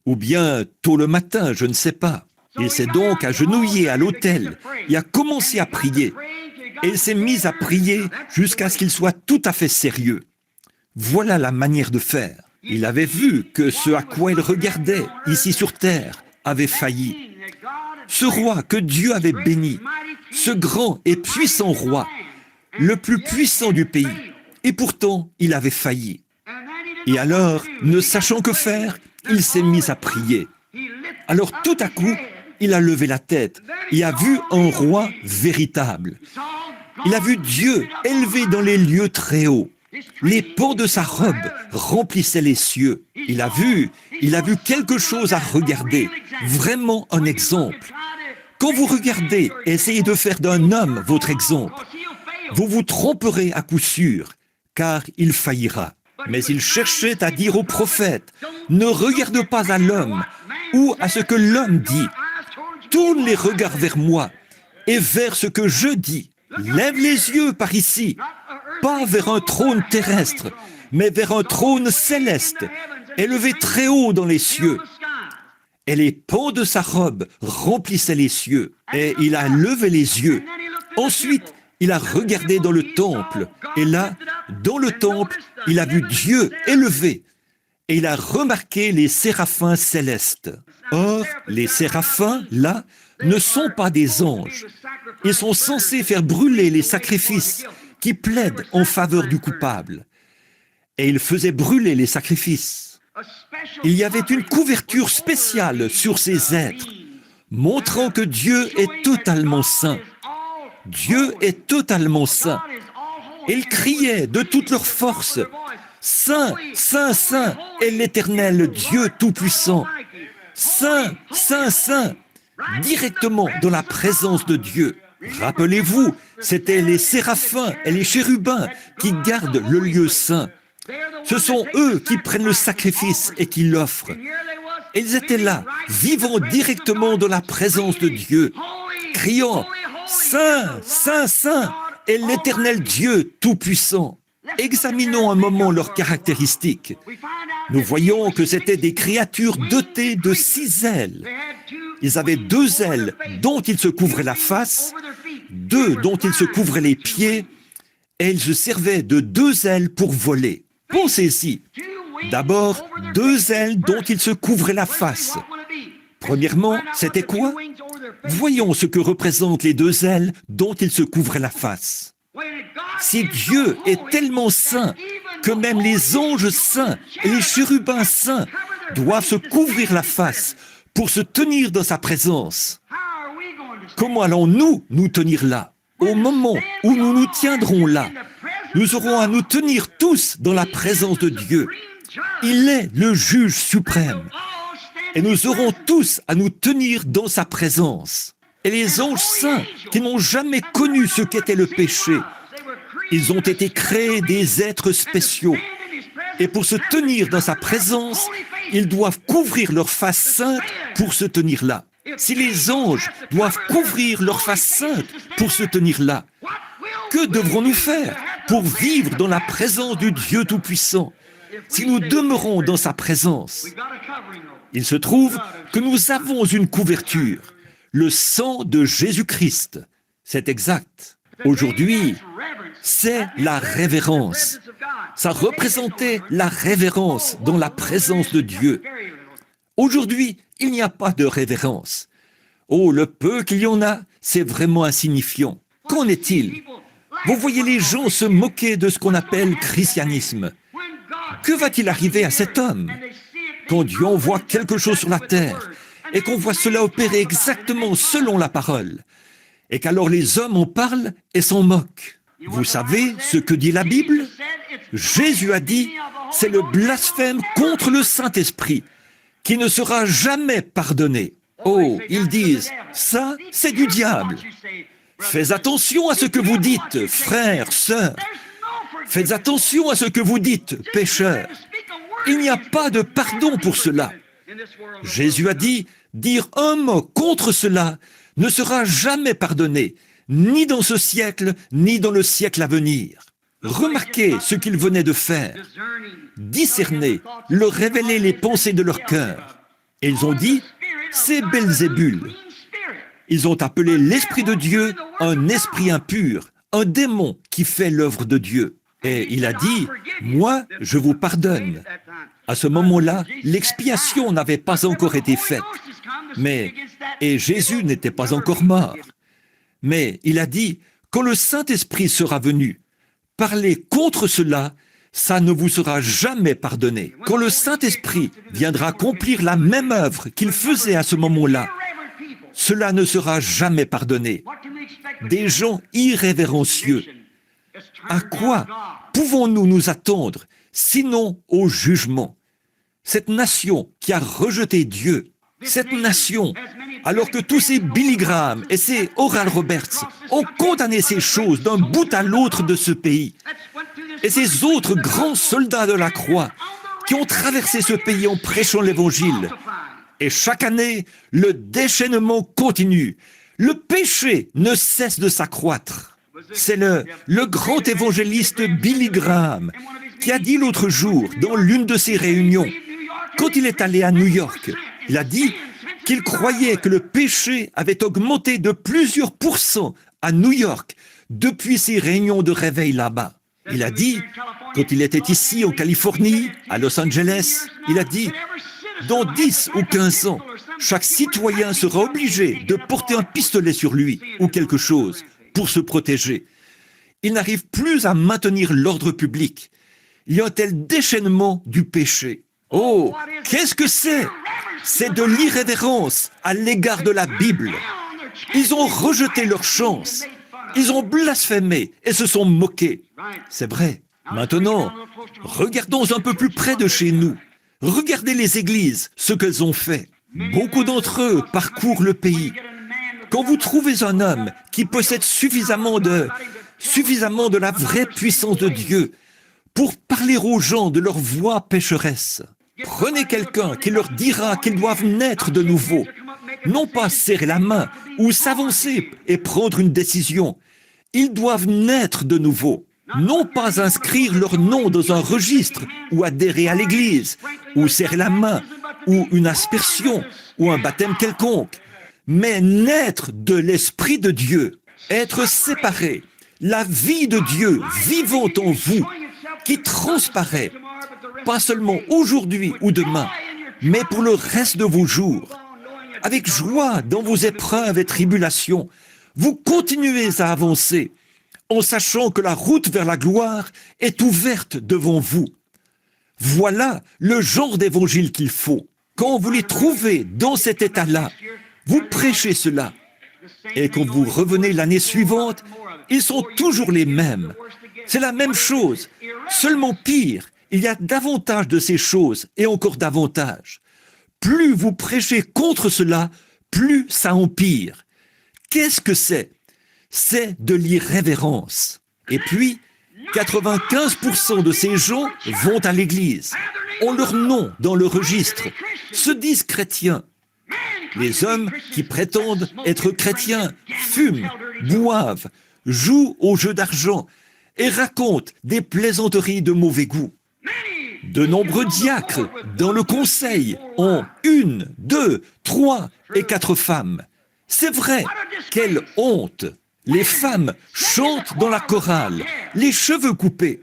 ou bien tôt le matin, je ne sais pas. Il s'est donc agenouillé à l'autel et a commencé à prier. Et il s'est mis à prier jusqu'à ce qu'il soit tout à fait sérieux. Voilà la manière de faire. Il avait vu que ce à quoi il regardait ici sur terre avait failli. Ce roi que Dieu avait béni, ce grand et puissant roi, le plus puissant du pays, et pourtant il avait failli. Et alors, ne sachant que faire, il s'est mis à prier. Alors tout à coup, il a levé la tête et a vu un roi véritable. Il a vu Dieu élevé dans les lieux très hauts. Les pans de sa robe remplissaient les cieux. Il a vu quelque chose à regarder, vraiment un exemple. Quand vous regardez et essayez de faire d'un homme votre exemple, vous vous tromperez à coup sûr, car il faillira. Mais il cherchait à dire au prophète, ne regarde pas à l'homme ou à ce que l'homme dit. Tourne les regards vers moi et vers ce que je dis. Lève les yeux par ici, pas vers un trône terrestre, mais vers un trône céleste, élevé très haut dans les cieux. Et les pans de sa robe remplissaient les cieux, et il a levé les yeux. Ensuite, il a regardé dans le temple, et là, dans le temple, il a vu Dieu élevé, et il a remarqué les séraphins célestes. Or, les séraphins, là, ne sont pas des anges. Ils sont censés faire brûler les sacrifices qui plaident en faveur du coupable. Et ils faisaient brûler les sacrifices. Il y avait une couverture spéciale sur ces êtres, montrant que Dieu est totalement saint. Dieu est totalement saint. Ils criaient de toute leur force, « Saint, Saint, Saint est l'Éternel Dieu Tout-Puissant. Saint, Saint, Saint », directement dans la présence de Dieu. Rappelez-vous, c'étaient les séraphins et les chérubins qui gardent le lieu saint. Ce sont eux qui prennent le sacrifice et qui l'offrent. Ils étaient là, vivant directement dans la présence de Dieu, criant « Saint, Saint, Saint est l'Éternel Dieu Tout-Puissant ». Examinons un moment leurs caractéristiques. Nous voyons que c'étaient des créatures dotées de 6 ailes. Ils avaient 2 ailes dont ils se couvraient la face, 2 dont ils se couvraient les pieds, et ils se servaient de 2 ailes pour voler. Pensez-y. D'abord, 2 ailes dont ils se couvraient la face. Premièrement, c'était quoi? Voyons ce que représentent les 2 ailes dont ils se couvraient la face. Si Dieu est tellement saint que même les anges saints et les chérubins saints doivent se couvrir la face pour se tenir dans sa présence, comment allons-nous nous tenir là? Au moment où nous nous tiendrons là, nous aurons à nous tenir tous dans la présence de Dieu. Il est le juge suprême. Et nous aurons tous à nous tenir dans sa présence. Et les anges saints qui n'ont jamais connu ce qu'était le péché, ils ont été créés des êtres spéciaux. Et pour se tenir dans sa présence, ils doivent couvrir leur face sainte pour se tenir là. Si les anges doivent couvrir leur face sainte pour se tenir là, que devrons-nous faire pour vivre dans la présence du Dieu Tout-Puissant si nous demeurons dans sa présence? Il se trouve que nous avons une couverture, le sang de Jésus-Christ. C'est exact. Aujourd'hui, c'est la révérence. Ça représentait la révérence dans la présence de Dieu. Aujourd'hui, il n'y a pas de révérence. Oh, le peu qu'il y en a, c'est vraiment insignifiant. Qu'en est-il? Vous voyez les gens se moquer de ce qu'on appelle christianisme. Que va-t-il arriver à cet homme quand Dieu envoie quelque chose sur la terre et qu'on voit cela opérer exactement selon la parole, et qu'alors les hommes en parlent et s'en moquent? Vous savez ce que dit la Bible? Jésus a dit, c'est le blasphème contre le Saint-Esprit qui ne sera jamais pardonné. Oh, ils disent, ça, c'est du diable. Faites attention à ce que vous dites, frères, sœurs. Faites attention à ce que vous dites, pécheurs. Il n'y a pas de pardon pour cela. Jésus a dit, dire un mot contre cela ne sera jamais pardonné, ni dans ce siècle, ni dans le siècle à venir. Remarquez ce qu'ils venaient de faire. Discerner, leur révéler les pensées de leur cœur. Et ils ont dit, c'est Belzébul. Ils ont appelé l'Esprit de Dieu un esprit impur, un démon qui fait l'œuvre de Dieu. Et il a dit, moi, je vous pardonne. À ce moment-là, l'expiation n'avait pas encore été faite. Et Jésus n'était pas encore mort. Mais il a dit, quand le Saint-Esprit sera venu, parler contre cela, ça ne vous sera jamais pardonné. Quand le Saint-Esprit viendra accomplir la même œuvre qu'il faisait à ce moment-là, cela ne sera jamais pardonné. Des gens irrévérencieux. À quoi pouvons-nous nous attendre, sinon au jugement? Cette nation qui a rejeté Dieu, cette nation, alors que tous ces Billy Graham et ces Oral Roberts ont condamné ces choses d'un bout à l'autre de ce pays, et ces autres grands soldats de la croix qui ont traversé ce pays en prêchant l'Évangile. Et chaque année, le déchaînement continue. Le péché ne cesse de s'accroître. C'est le grand évangéliste Billy Graham qui a dit l'autre jour, dans l'une de ses réunions, quand il est allé à New York, il a dit qu'il croyait que le péché avait augmenté de plusieurs pourcents à New York depuis ses réunions de réveil là-bas. Il a dit, quand il était ici en Californie, à Los Angeles, il a dit, dans 10 ou 15 ans, chaque citoyen sera obligé de porter un pistolet sur lui ou quelque chose pour se protéger. Il n'arrive plus à maintenir l'ordre public. Il y a un tel déchaînement du péché. Oh, qu'est-ce que c'est? C'est de l'irrévérence à l'égard de la Bible. Ils ont rejeté leur chance. Ils ont blasphémé et se sont moqués. C'est vrai. Maintenant, regardons un peu plus près de chez nous. Regardez les églises, ce qu'elles ont fait. Beaucoup d'entre eux parcourent le pays. Quand vous trouvez un homme qui possède suffisamment de la vraie puissance de Dieu pour parler aux gens de leur voie pécheresse, prenez quelqu'un qui leur dira qu'ils doivent naître de nouveau, non pas serrer la main ou s'avancer et prendre une décision. Ils doivent naître de nouveau, non pas inscrire leur nom dans un registre ou adhérer à l'église, ou serrer la main, ou une aspersion, ou un baptême quelconque, mais naître de l'Esprit de Dieu, être séparé, la vie de Dieu vivant en vous, qui transparaît, pas seulement aujourd'hui ou demain, mais pour le reste de vos jours. Avec joie dans vos épreuves et tribulations, vous continuez à avancer, en sachant que la route vers la gloire est ouverte devant vous. Voilà le genre d'évangile qu'il faut. Quand vous les trouvez dans cet état-là, vous prêchez cela. Et quand vous revenez l'année suivante, ils sont toujours les mêmes. C'est la même chose, seulement pire. Il y a davantage de ces choses et encore davantage. Plus vous prêchez contre cela, plus ça empire. Qu'est-ce que c'est? C'est de l'irrévérence. Et puis, 95% de ces gens vont à l'église, ont leur nom dans le registre, se disent chrétiens. Les hommes qui prétendent être chrétiens fument, boivent, jouent aux jeux d'argent et racontent des plaisanteries de mauvais goût. De nombreux diacres dans le conseil ont 1, 2, 3 et 4 femmes. C'est vrai, quelle honte! Les femmes chantent dans la chorale, les cheveux coupés.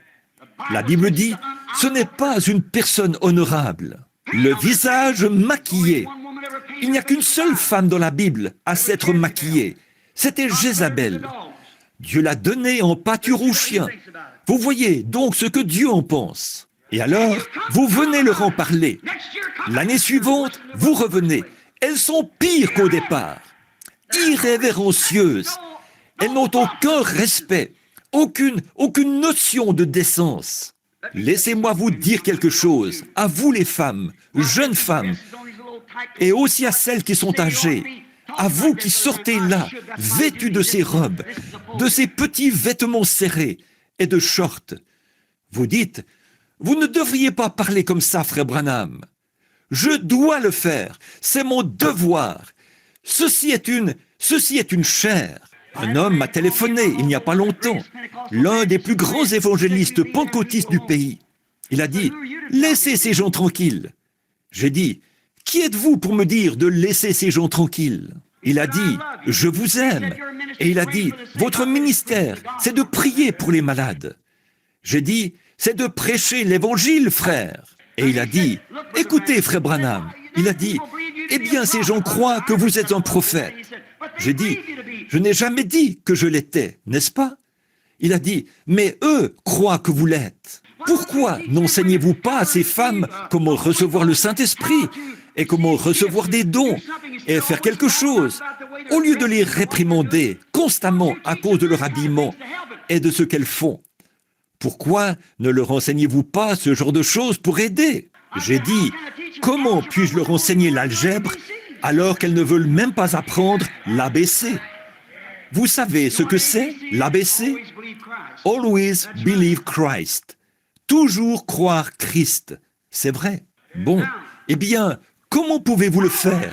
La Bible dit, ce n'est pas une personne honorable. Le visage maquillé. Il n'y a qu'une seule femme dans la Bible à s'être maquillée. C'était Jézabel. Dieu l'a donnée en pâture aux chiens. Vous voyez donc ce que Dieu en pense. Et alors, vous venez leur en parler. L'année suivante, vous revenez. Elles sont pires qu'au départ. Irrévérencieuses. Elles n'ont aucun respect, aucune notion de décence. Laissez-moi vous dire quelque chose, à vous les femmes, jeunes femmes, et aussi à celles qui sont âgées, à vous qui sortez là, vêtues de ces robes, de ces petits vêtements serrés et de shorts. Vous dites, vous ne devriez pas parler comme ça, frère Branham. Je dois le faire, c'est mon devoir. Ceci est une chair. Un homme m'a téléphoné il n'y a pas longtemps, l'un des plus grands évangélistes pentecôtistes du pays. Il a dit, laissez ces gens tranquilles. J'ai dit, qui êtes-vous pour me dire de laisser ces gens tranquilles? Il a dit, je vous aime. Et il a dit, votre ministère, c'est de prier pour les malades. J'ai dit, c'est de prêcher l'évangile, frère. Et il a dit, écoutez, frère Branham. Il a dit, eh bien, ces gens croient que vous êtes un prophète. J'ai dit, je n'ai jamais dit que je l'étais, n'est-ce pas? Il a dit, mais eux croient que vous l'êtes. Pourquoi n'enseignez-vous pas à ces femmes comment recevoir le Saint-Esprit et comment recevoir des dons et faire quelque chose, au lieu de les réprimander constamment à cause de leur habillement et de ce qu'elles font? Pourquoi ne leur enseignez-vous pas ce genre de choses pour aider? J'ai dit, comment puis-je leur enseigner l'algèbre alors qu'elles ne veulent même pas apprendre l'ABC? Vous savez ce que c'est, l'ABC? Always believe Christ. Toujours croire Christ. C'est vrai. Bon, eh bien, comment pouvez-vous le faire?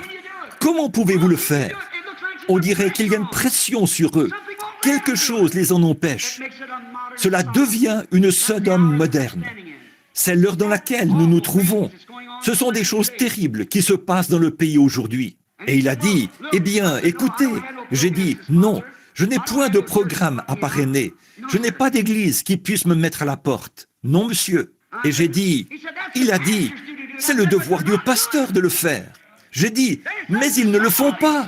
Comment pouvez-vous le faire? On dirait qu'il y a une pression sur eux. Quelque chose les en empêche. Cela devient une Sodome moderne. C'est l'heure dans laquelle nous nous trouvons. Ce sont des choses terribles qui se passent dans le pays aujourd'hui. Et il a dit, eh bien, écoutez, j'ai dit, non, je n'ai point de programme à parrainer. Je n'ai pas d'église qui puisse me mettre à la porte. Non, monsieur. Et j'ai dit, il a dit, c'est le devoir du pasteur de le faire. J'ai dit, mais ils ne le font pas.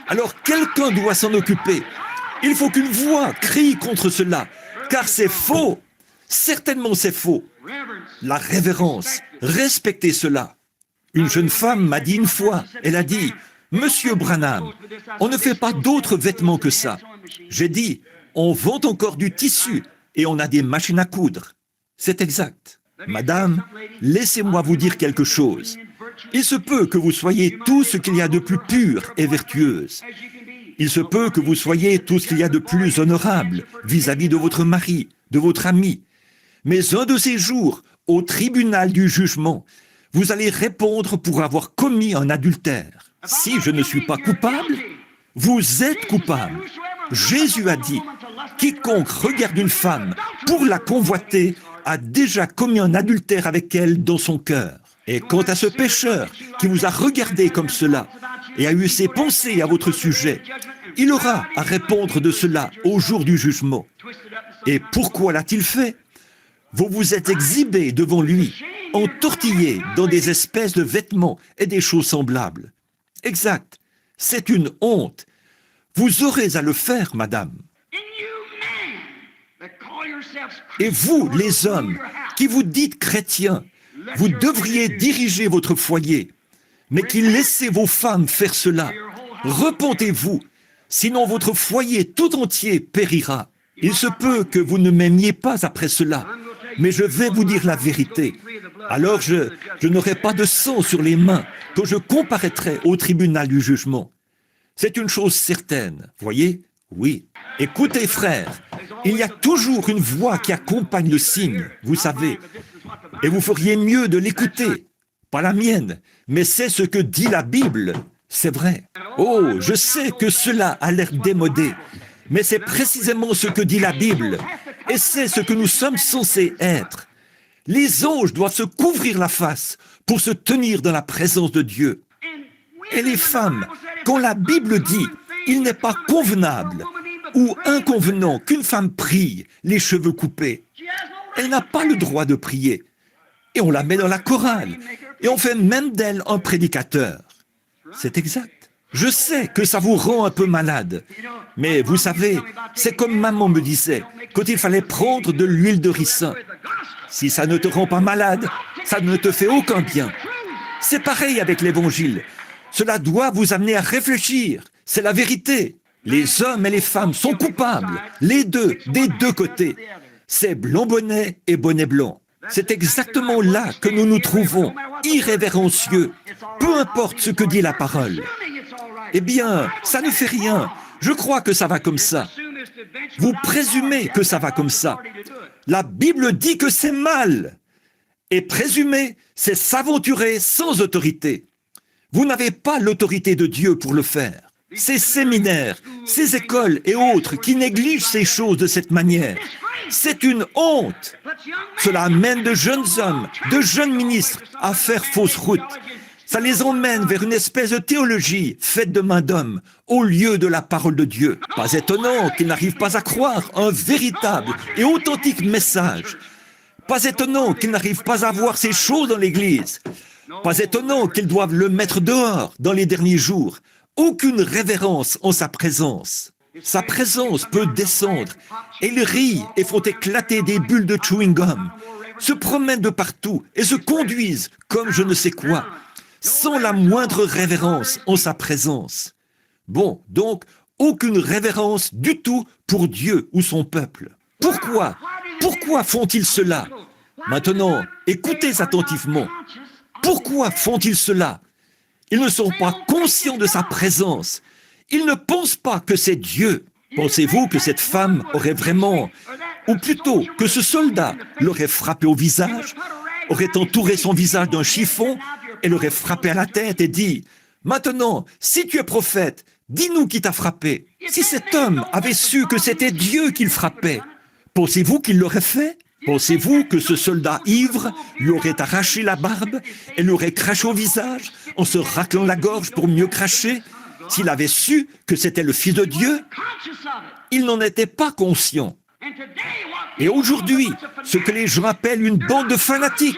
Alors quelqu'un doit s'en occuper. Il faut qu'une voix crie contre cela, car c'est faux. Certainement c'est faux. La révérence, respectez cela. Une jeune femme m'a dit une fois, elle a dit, « Monsieur Branham, on ne fait pas d'autres vêtements que ça. » J'ai dit, « On vend encore du tissu et on a des machines à coudre. » C'est exact. Madame, laissez-moi vous dire quelque chose. Il se peut que vous soyez tout ce qu'il y a de plus pur et vertueuse. Il se peut que vous soyez tout ce qu'il y a de plus honorable vis-à-vis de votre mari, de votre ami. Mais un de ces jours, au tribunal du jugement, vous allez répondre pour avoir commis un adultère. Si je ne suis pas coupable, vous êtes coupable. Jésus a dit, quiconque regarde une femme pour la convoiter a déjà commis un adultère avec elle dans son cœur. Et quant à ce pécheur qui vous a regardé comme cela et a eu ses pensées à votre sujet, il aura à répondre de cela au jour du jugement. Et pourquoi l'a-t-il fait? Vous vous êtes exhibé devant lui, entortillé dans des espèces de vêtements et des choses semblables. Exact, c'est une honte. Vous aurez à le faire, madame. Et vous, les hommes, qui vous dites chrétiens, vous devriez diriger votre foyer, mais qui laissez vos femmes faire cela. Repentez-vous, sinon votre foyer tout entier périra. Il se peut que vous ne m'aimiez pas après cela, mais je vais vous dire la vérité. Alors je n'aurai pas de sang sur les mains quand je comparaîtrai au tribunal du jugement. C'est une chose certaine, voyez? Oui. Écoutez, frères, il y a toujours une voix qui accompagne le signe, vous savez. Et vous feriez mieux de l'écouter. Pas la mienne, mais c'est ce que dit la Bible. C'est vrai. Oh, je sais que cela a l'air démodé, mais c'est précisément ce que dit la Bible. Et c'est ce que nous sommes censés être. Les anges doivent se couvrir la face pour se tenir dans la présence de Dieu. Et les femmes, quand la Bible dit « il n'est pas convenable » ou inconvenant qu'une femme prie les cheveux coupés, elle n'a pas le droit de prier. Et on la met dans la chorale. Et on fait même d'elle un prédicateur. C'est exact. Je sais que ça vous rend un peu malade. Mais vous savez, c'est comme maman me disait, quand il fallait prendre de l'huile de ricin. Si ça ne te rend pas malade, ça ne te fait aucun bien. C'est pareil avec l'évangile. Cela doit vous amener à réfléchir. C'est la vérité. Les hommes et les femmes sont coupables, les deux, des deux côtés. C'est blanc bonnet et bonnet blanc. C'est exactement là que nous nous trouvons, irrévérencieux, peu importe ce que dit la parole. Eh bien, ça ne fait rien. Je crois que ça va comme ça. Vous présumez que ça va comme ça. La Bible dit que c'est mal. Et présumer, c'est s'aventurer sans autorité. Vous n'avez pas l'autorité de Dieu pour le faire. Ces séminaires, ces écoles et autres qui négligent ces choses de cette manière, c'est une honte. Cela amène de jeunes hommes, de jeunes ministres à faire fausse route. Ça les emmène vers une espèce de théologie faite de main d'homme, au lieu de la parole de Dieu. Pas étonnant qu'ils n'arrivent pas à croire un véritable et authentique message. Pas étonnant qu'ils n'arrivent pas à voir ces choses dans l'Église. Pas étonnant qu'ils doivent le mettre dehors dans les derniers jours. Aucune révérence en sa présence. Sa présence peut descendre, et ils rient et font éclater des bulles de chewing-gum, se promènent de partout et se conduisent comme je ne sais quoi, sans la moindre révérence en sa présence. Bon, donc, aucune révérence du tout pour Dieu ou son peuple. Pourquoi? Pourquoi font-ils cela? Maintenant, écoutez attentivement. Pourquoi font-ils cela? Ils ne sont pas conscients de sa présence. Ils ne pensent pas que c'est Dieu. Pensez-vous que cette femme aurait vraiment, ou plutôt que ce soldat l'aurait frappé au visage, aurait entouré son visage d'un chiffon et l'aurait frappé à la tête et dit « Maintenant, si tu es prophète, dis-nous qui t'a frappé. » Si cet homme avait su que c'était Dieu qu'il frappait, pensez-vous qu'il l'aurait fait? Pensez-vous que ce soldat ivre lui aurait arraché la barbe et lui aurait craché au visage en se raclant la gorge pour mieux cracher? S'il avait su que c'était le Fils de Dieu, il n'en était pas conscient. Et aujourd'hui, ce que les gens appellent une bande de fanatiques,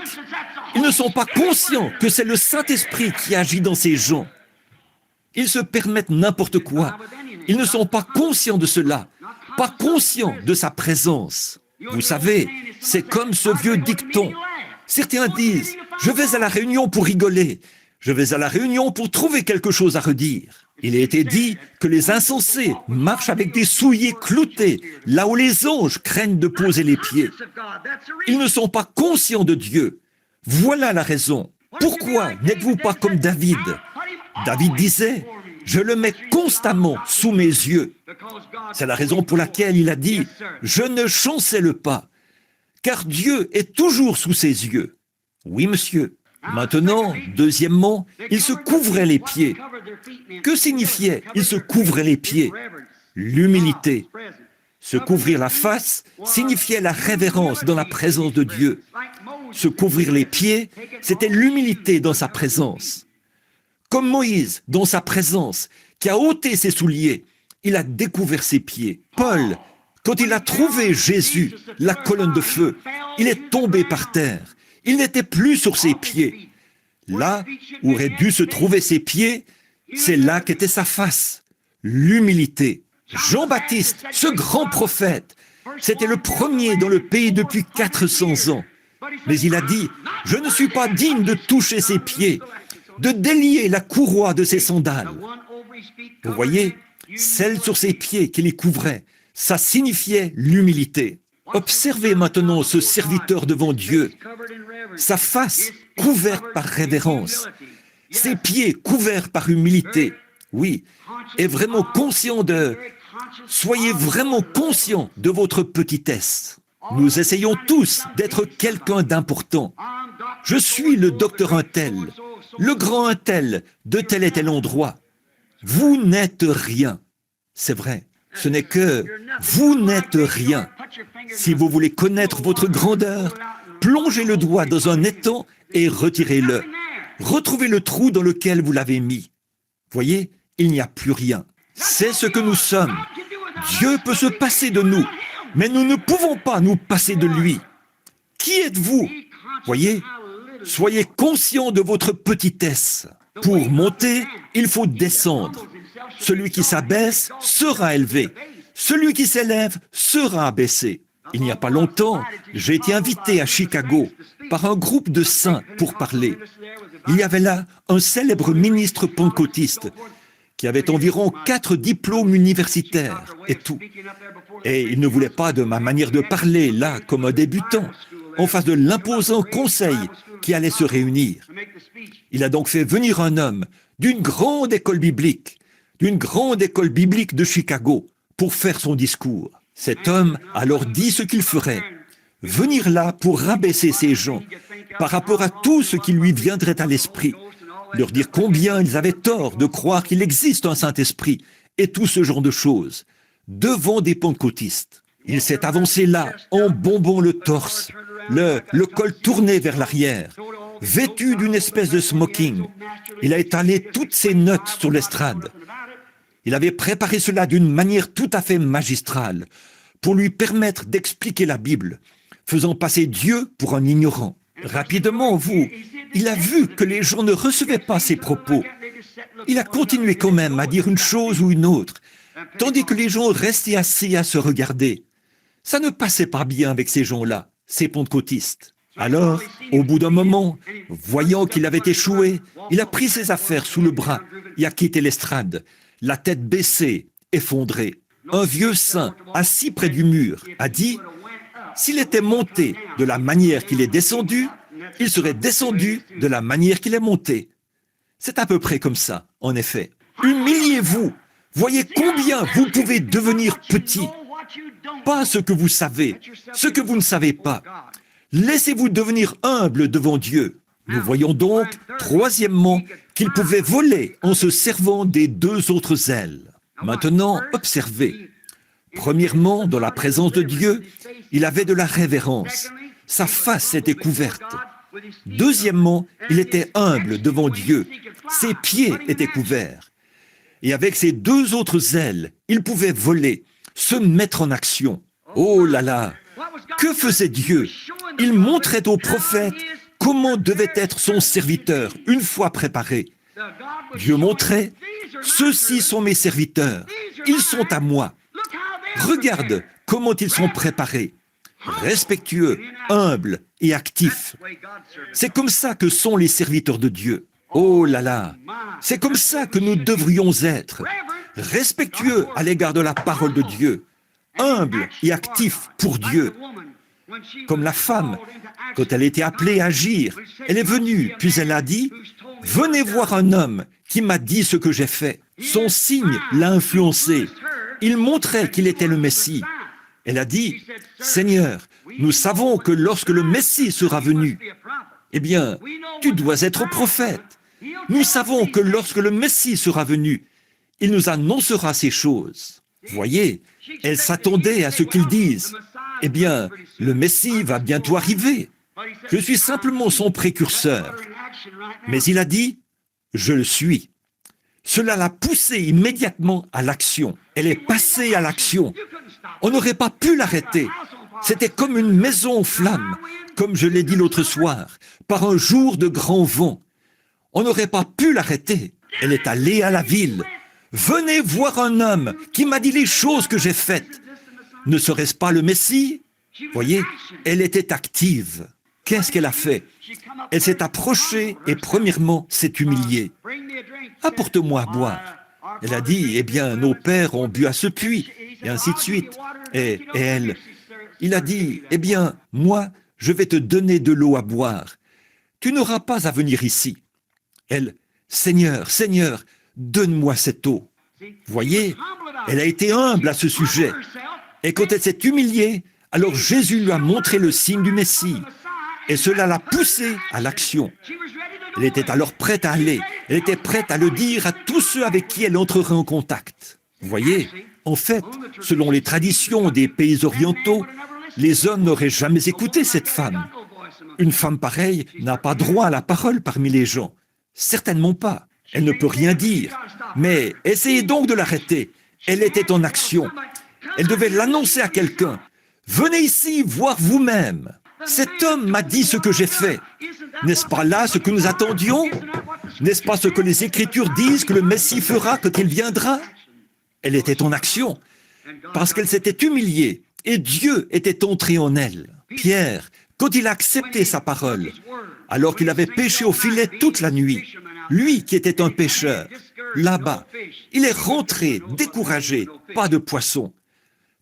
ils ne sont pas conscients que c'est le Saint-Esprit qui agit dans ces gens. Ils se permettent n'importe quoi. Ils ne sont pas conscients de cela, pas conscients de sa présence. Vous savez, c'est comme ce vieux dicton. Certains disent « Je vais à la réunion pour rigoler. Je vais à la réunion pour trouver quelque chose à redire. » Il a été dit que les insensés marchent avec des souliers cloutés, là où les anges craignent de poser les pieds. Ils ne sont pas conscients de Dieu. Voilà la raison. Pourquoi n'êtes-vous pas comme David? David disait « Je le mets constamment sous mes yeux. » C'est la raison pour laquelle il a dit « Je ne chancelle pas, car Dieu est toujours sous ses yeux. » Oui, monsieur. Maintenant, deuxièmement, il se couvrait les pieds. Que signifiait « il se couvrait les pieds » ? L'humilité. Se couvrir la face signifiait la révérence dans la présence de Dieu. Se couvrir les pieds, c'était l'humilité dans sa présence. Comme Moïse, dans sa présence, qui a ôté ses souliers, il a découvert ses pieds. Paul, quand il a trouvé Jésus, la colonne de feu, il est tombé par terre. Il n'était plus sur ses pieds. Là où auraient dû se trouver ses pieds, c'est là qu'était sa face, l'humilité. Jean-Baptiste, ce grand prophète, c'était le premier dans le pays depuis 400 ans. Mais il a dit, « Je ne suis pas digne de toucher ses pieds, de délier la courroie de ses sandales. » Vous voyez, celle sur ses pieds qui les couvrait, ça signifiait l'humilité. Observez maintenant ce serviteur devant Dieu, sa face couverte par révérence, ses pieds couverts par humilité. Oui, et vraiment conscient de... Soyez vraiment conscient de votre petitesse. Nous essayons tous d'être quelqu'un d'important. Je suis le docteur un tel, le grand un tel, de tel et tel endroit. Vous n'êtes rien. C'est vrai, ce n'est que vous n'êtes rien. Si vous voulez connaître votre grandeur, plongez le doigt dans un étang et retirez-le. Retrouvez le trou dans lequel vous l'avez mis. Voyez, il n'y a plus rien. C'est ce que nous sommes. Dieu peut se passer de nous, mais nous ne pouvons pas nous passer de lui. Qui êtes-vous? Voyez, soyez conscient de votre petitesse. Pour monter, il faut descendre. Celui qui s'abaisse sera élevé. Celui qui s'élève sera abaissé. Il n'y a pas longtemps, j'ai été invité à Chicago par un groupe de saints pour parler. Il y avait là un célèbre ministre pentecôtiste qui avait environ 4 diplômes universitaires et tout. Et il ne voulait pas de ma manière de parler là comme un débutant, en face de l'imposant conseil qui allait se réunir. Il a donc fait venir un homme d'une grande école biblique de Chicago, pour faire son discours. Cet homme a alors dit ce qu'il ferait, venir là pour rabaisser ces gens par rapport à tout ce qui lui viendrait à l'esprit, leur dire combien ils avaient tort de croire qu'il existe un Saint-Esprit et tout ce genre de choses, devant des pentecôtistes. Il s'est avancé là, en bombant le torse, le col tourné vers l'arrière, vêtu d'une espèce de smoking. Il a étalé toutes ses notes sur l'estrade. Il avait préparé cela d'une manière tout à fait magistrale, pour lui permettre d'expliquer la Bible, faisant passer Dieu pour un ignorant. Rapidement, il a vu que les gens ne recevaient pas ses propos. Il a continué quand même à dire une chose ou une autre, tandis que les gens restaient assis à se regarder. Ça ne passait pas bien avec ces gens-là, ces pentecôtistes. Alors, au bout d'un moment, voyant qu'il avait échoué, il a pris ses affaires sous le bras et a quitté l'estrade, la tête baissée, effondrée. Un vieux saint, assis près du mur, a dit « S'il était monté de la manière qu'il est descendu, il serait descendu de la manière qu'il est monté. » C'est à peu près comme ça, en effet. Humiliez-vous. Voyez combien vous pouvez devenir petit. pas ce que vous savez, ce que vous ne savez pas. Laissez-vous devenir humble devant Dieu. Nous voyons donc, troisièmement, qu'il pouvait voler en se servant des deux autres ailes. Maintenant, observez. Premièrement, dans la présence de Dieu, il avait de la révérence. Sa face était couverte. Deuxièmement, il était humble devant Dieu. Ses pieds étaient couverts. Et avec ses deux autres ailes, il pouvait voler, se mettre en action. Oh là là! Que faisait Dieu? Il montrait au prophète comment devait être son serviteur une fois préparé. Dieu montrait, ceux-ci sont mes serviteurs, ils sont à moi. Regarde comment ils sont préparés, respectueux, humbles et actifs. C'est comme ça que sont les serviteurs de Dieu. Oh là là, c'est comme ça que nous devrions être, respectueux à l'égard de la parole de Dieu, humbles et actifs pour Dieu. Comme la femme, quand elle était appelée à agir, elle est venue, puis elle a dit, « Venez voir un homme qui m'a dit ce que j'ai fait. » Son signe l'a influencé. Il montrait qu'il était le Messie. Elle a dit, « Seigneur, nous savons que lorsque le Messie sera venu, eh bien, tu dois être prophète. Nous savons que lorsque le Messie sera venu, il nous annoncera ces choses. » Voyez, elle s'attendait à ce qu'il dise, « Eh bien, le Messie va bientôt arriver. Je suis simplement son précurseur. » Mais il a dit, « Je le suis. » Cela l'a poussée immédiatement à l'action. Elle est passée à l'action. On n'aurait pas pu l'arrêter. C'était comme une maison en flammes, comme je l'ai dit l'autre soir, par un jour de grand vent. On n'aurait pas pu l'arrêter. Elle est allée à la ville. « Venez voir un homme qui m'a dit les choses que j'ai faites. » Ne serait-ce pas le Messie? Voyez, elle était active. Qu'est-ce qu'elle a fait? Elle s'est approchée et premièrement s'est humiliée. « Apporte-moi à boire. » Elle a dit, « Eh bien, nos pères ont bu à ce puits. » Et ainsi de suite. Et elle, il a dit, « Eh bien, moi, je vais te donner de l'eau à boire. Tu n'auras pas à venir ici. » Elle, « Seigneur, Seigneur, donne-moi cette eau. » Voyez, elle a été humble à ce sujet. Et quand elle s'est humiliée, alors Jésus lui a montré le signe du Messie. Et cela l'a poussée à l'action. Elle était alors prête à aller. Elle était prête à le dire à tous ceux avec qui elle entrerait en contact. Vous voyez, en fait, selon les traditions des pays orientaux, les hommes n'auraient jamais écouté cette femme. Une femme pareille n'a pas droit à la parole parmi les gens. Certainement pas. Elle ne peut rien dire. Mais essayez donc de l'arrêter. Elle était en action. Elle devait l'annoncer à quelqu'un. « Venez ici voir vous-même. Cet homme m'a dit ce que j'ai fait. N'est-ce pas là ce que nous attendions? N'est-ce pas ce que les Écritures disent que le Messie fera quand il viendra ?» Elle était en action, parce qu'elle s'était humiliée, et Dieu était entré en elle. Pierre, quand il a accepté sa parole, alors qu'il avait pêché au filet toute la nuit, lui qui était un pêcheur, là-bas, il est rentré découragé, pas de poisson.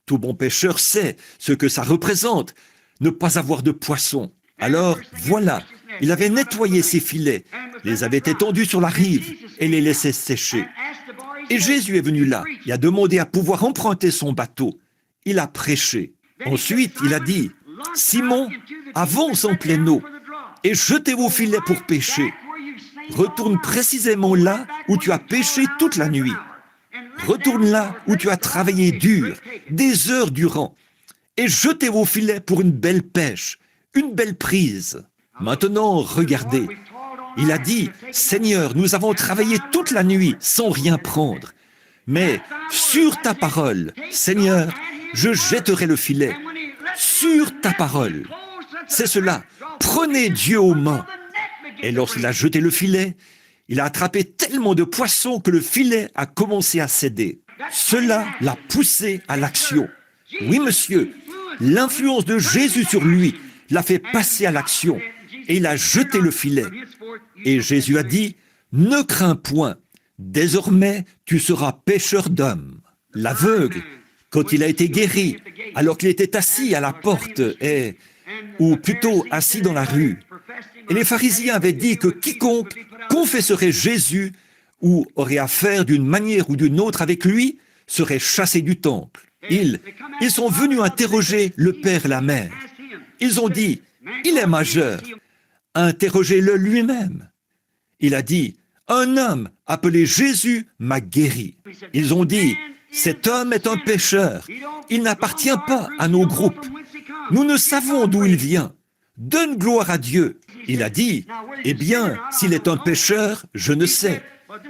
Tout bon pêcheur sait ce que ça représente, ne pas avoir de poisson. Alors, voilà, il avait nettoyé ses filets, les avait étendus sur la rive et les laissait sécher. Et Jésus est venu là, il a demandé à pouvoir emprunter son bateau. Il a prêché. Ensuite, il a dit, « Simon, avance en pleine eau et jetez vos filets pour pêcher. Retourne précisément là où tu as pêché toute la nuit. Retourne là où tu as travaillé dur, des heures durant, et jetez vos filets pour une belle pêche, une belle prise. » Maintenant, regardez. Il a dit, « Seigneur, nous avons travaillé toute la nuit sans rien prendre. Mais sur ta parole, Seigneur, je jetterai le filet. Sur ta parole. » C'est cela. Prenez Dieu aux mains. Et lorsqu'il a jeté le filet, il a attrapé tellement de poissons que le filet a commencé à céder. Cela l'a poussé à l'action. Oui, monsieur, l'influence de Jésus sur lui l'a fait passer à l'action. Et il a jeté le filet. Et Jésus a dit, « Ne crains point, désormais tu seras pêcheur d'hommes. » L'aveugle, quand il a été guéri, alors qu'il était assis à la porte, ou plutôt assis dans la rue, et les pharisiens avaient dit que quiconque confesserait Jésus ou aurait affaire d'une manière ou d'une autre avec lui serait chassé du temple. Ils sont venus interroger le père et la mère. Ils ont dit, il est majeur. Interrogez-le lui-même. Il a dit, un homme appelé Jésus m'a guéri. Ils ont dit, cet homme est un pécheur. Il n'appartient pas à nos groupes. Nous ne savons d'où il vient. Donne gloire à Dieu. Il a dit, eh bien, s'il est un pécheur, je ne sais.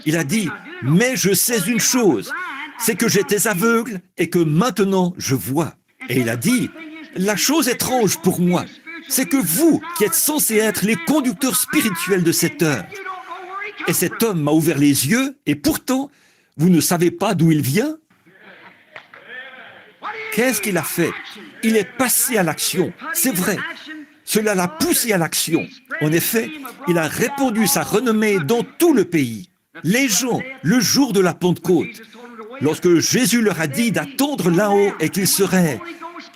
Il a dit, mais je sais une chose, c'est que j'étais aveugle et que maintenant je vois. Et il a dit, la chose étrange pour moi, c'est que vous, qui êtes censés être les conducteurs spirituels de cette heure, et cet homme m'a ouvert les yeux, et pourtant, vous ne savez pas d'où il vient? Qu'est-ce qu'il a fait? Il est passé à l'action, c'est vrai. Cela l'a poussé à l'action. En effet, il a répandu sa renommée dans tout le pays. Les gens, le jour de la Pentecôte, lorsque Jésus leur a dit d'attendre là-haut et qu'ils seraient,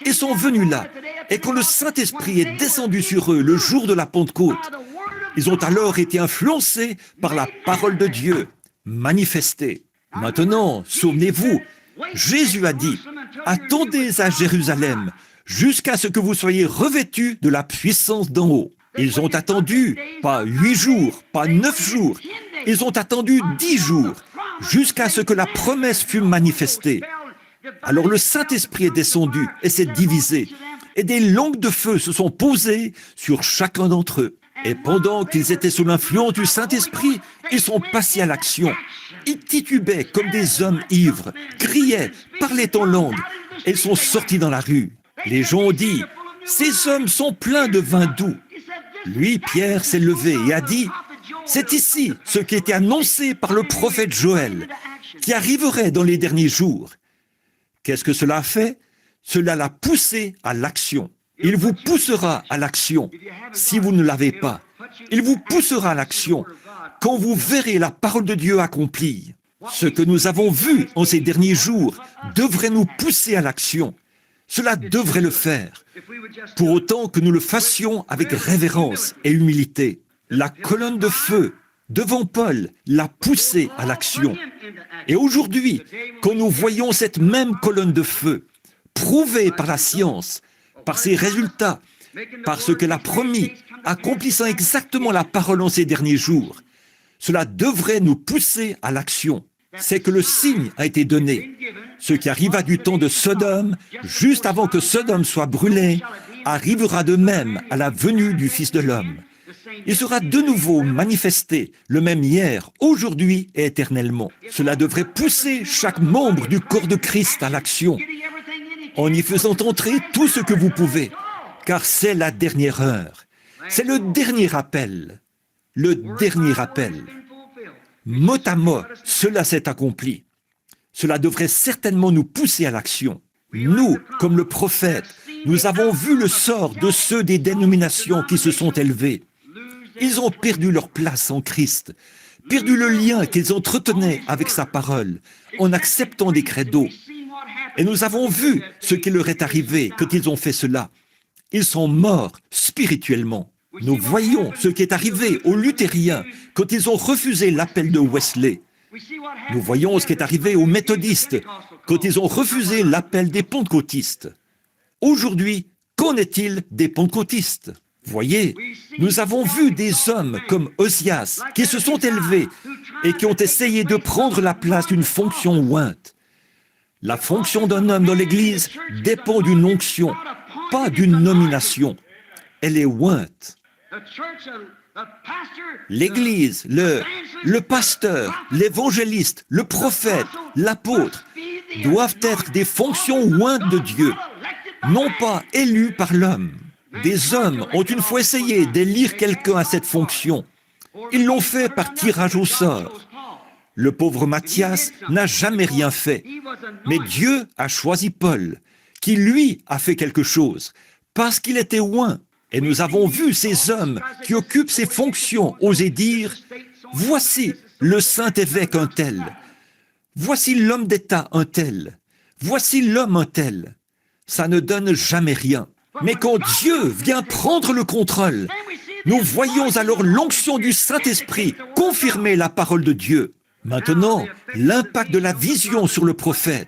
ils sont venus là, et quand le Saint-Esprit est descendu sur eux le jour de la Pentecôte, ils ont alors été influencés par la parole de Dieu, manifestée. Maintenant, souvenez-vous, Jésus a dit, attendez à Jérusalem, jusqu'à ce que vous soyez revêtus de la puissance d'en haut. Ils ont attendu, pas 8 jours, pas 9 jours, ils ont attendu 10 jours, jusqu'à ce que la promesse fût manifestée. Alors le Saint-Esprit est descendu et s'est divisé, et des langues de feu se sont posées sur chacun d'entre eux. Et pendant qu'ils étaient sous l'influence du Saint-Esprit, ils sont passés à l'action. Ils titubaient comme des hommes ivres, criaient, parlaient en langue, et ils sont sortis dans la rue. Les gens ont dit, ces hommes sont pleins de vin doux. Lui, Pierre, s'est levé et a dit, c'est ici ce qui était annoncé par le prophète Joël, qui arriverait dans les derniers jours. Qu'est-ce que cela a fait? Cela l'a poussé à l'action. Il vous poussera à l'action si vous ne l'avez pas. Il vous poussera à l'action quand vous verrez la parole de Dieu accomplie. Ce que nous avons vu en ces derniers jours devrait nous pousser à l'action. Cela devrait le faire, pour autant que nous le fassions avec révérence et humilité. La colonne de feu devant Paul l'a poussé à l'action. Et aujourd'hui, quand nous voyons cette même colonne de feu, prouvée par la science, par ses résultats, par ce qu'elle a promis, accomplissant exactement la parole en ces derniers jours, cela devrait nous pousser à l'action. C'est que le signe a été donné. Ce qui arriva du temps de Sodome, juste avant que Sodome soit brûlé, arrivera de même à la venue du Fils de l'homme. Il sera de nouveau manifesté, le même hier, aujourd'hui et éternellement. Cela devrait pousser chaque membre du corps de Christ à l'action, en y faisant entrer tout ce que vous pouvez, car c'est la dernière heure. C'est le dernier appel. Le dernier appel. Mot à mot, cela s'est accompli. Cela devrait certainement nous pousser à l'action. Nous, comme le prophète, nous avons vu le sort de ceux des dénominations qui se sont élevés. Ils ont perdu leur place en Christ, perdu le lien qu'ils entretenaient avec sa parole, en acceptant des credos. Et nous avons vu ce qui leur est arrivé quand ils ont fait cela. Ils sont morts spirituellement. Nous voyons ce qui est arrivé aux luthériens quand ils ont refusé l'appel de Wesley. Nous voyons ce qui est arrivé aux méthodistes quand ils ont refusé l'appel des pentecôtistes. Aujourd'hui, qu'en est-il des pentecôtistes? Voyez, nous avons vu des hommes comme Osias qui se sont élevés et qui ont essayé de prendre la place d'une fonction ointe. La fonction d'un homme dans l'Église dépend d'une onction, pas d'une nomination. Elle est ointe. L'Église, le pasteur, l'évangéliste, le prophète, l'apôtre doivent être des fonctions ointes de Dieu, non pas élues par l'homme. Des hommes ont une fois essayé d'élire quelqu'un à cette fonction. Ils l'ont fait par tirage au sort. Le pauvre Matthias n'a jamais rien fait. Mais Dieu a choisi Paul, qui lui a fait quelque chose, parce qu'il était oint. Et nous avons vu ces hommes qui occupent ces fonctions oser dire « Voici le Saint-Évêque un tel, voici l'homme d'État un tel, voici l'homme un tel. » Ça ne donne jamais rien. Mais quand Dieu vient prendre le contrôle, nous voyons alors l'onction du Saint-Esprit confirmer la parole de Dieu. Maintenant, l'impact de la vision sur le prophète.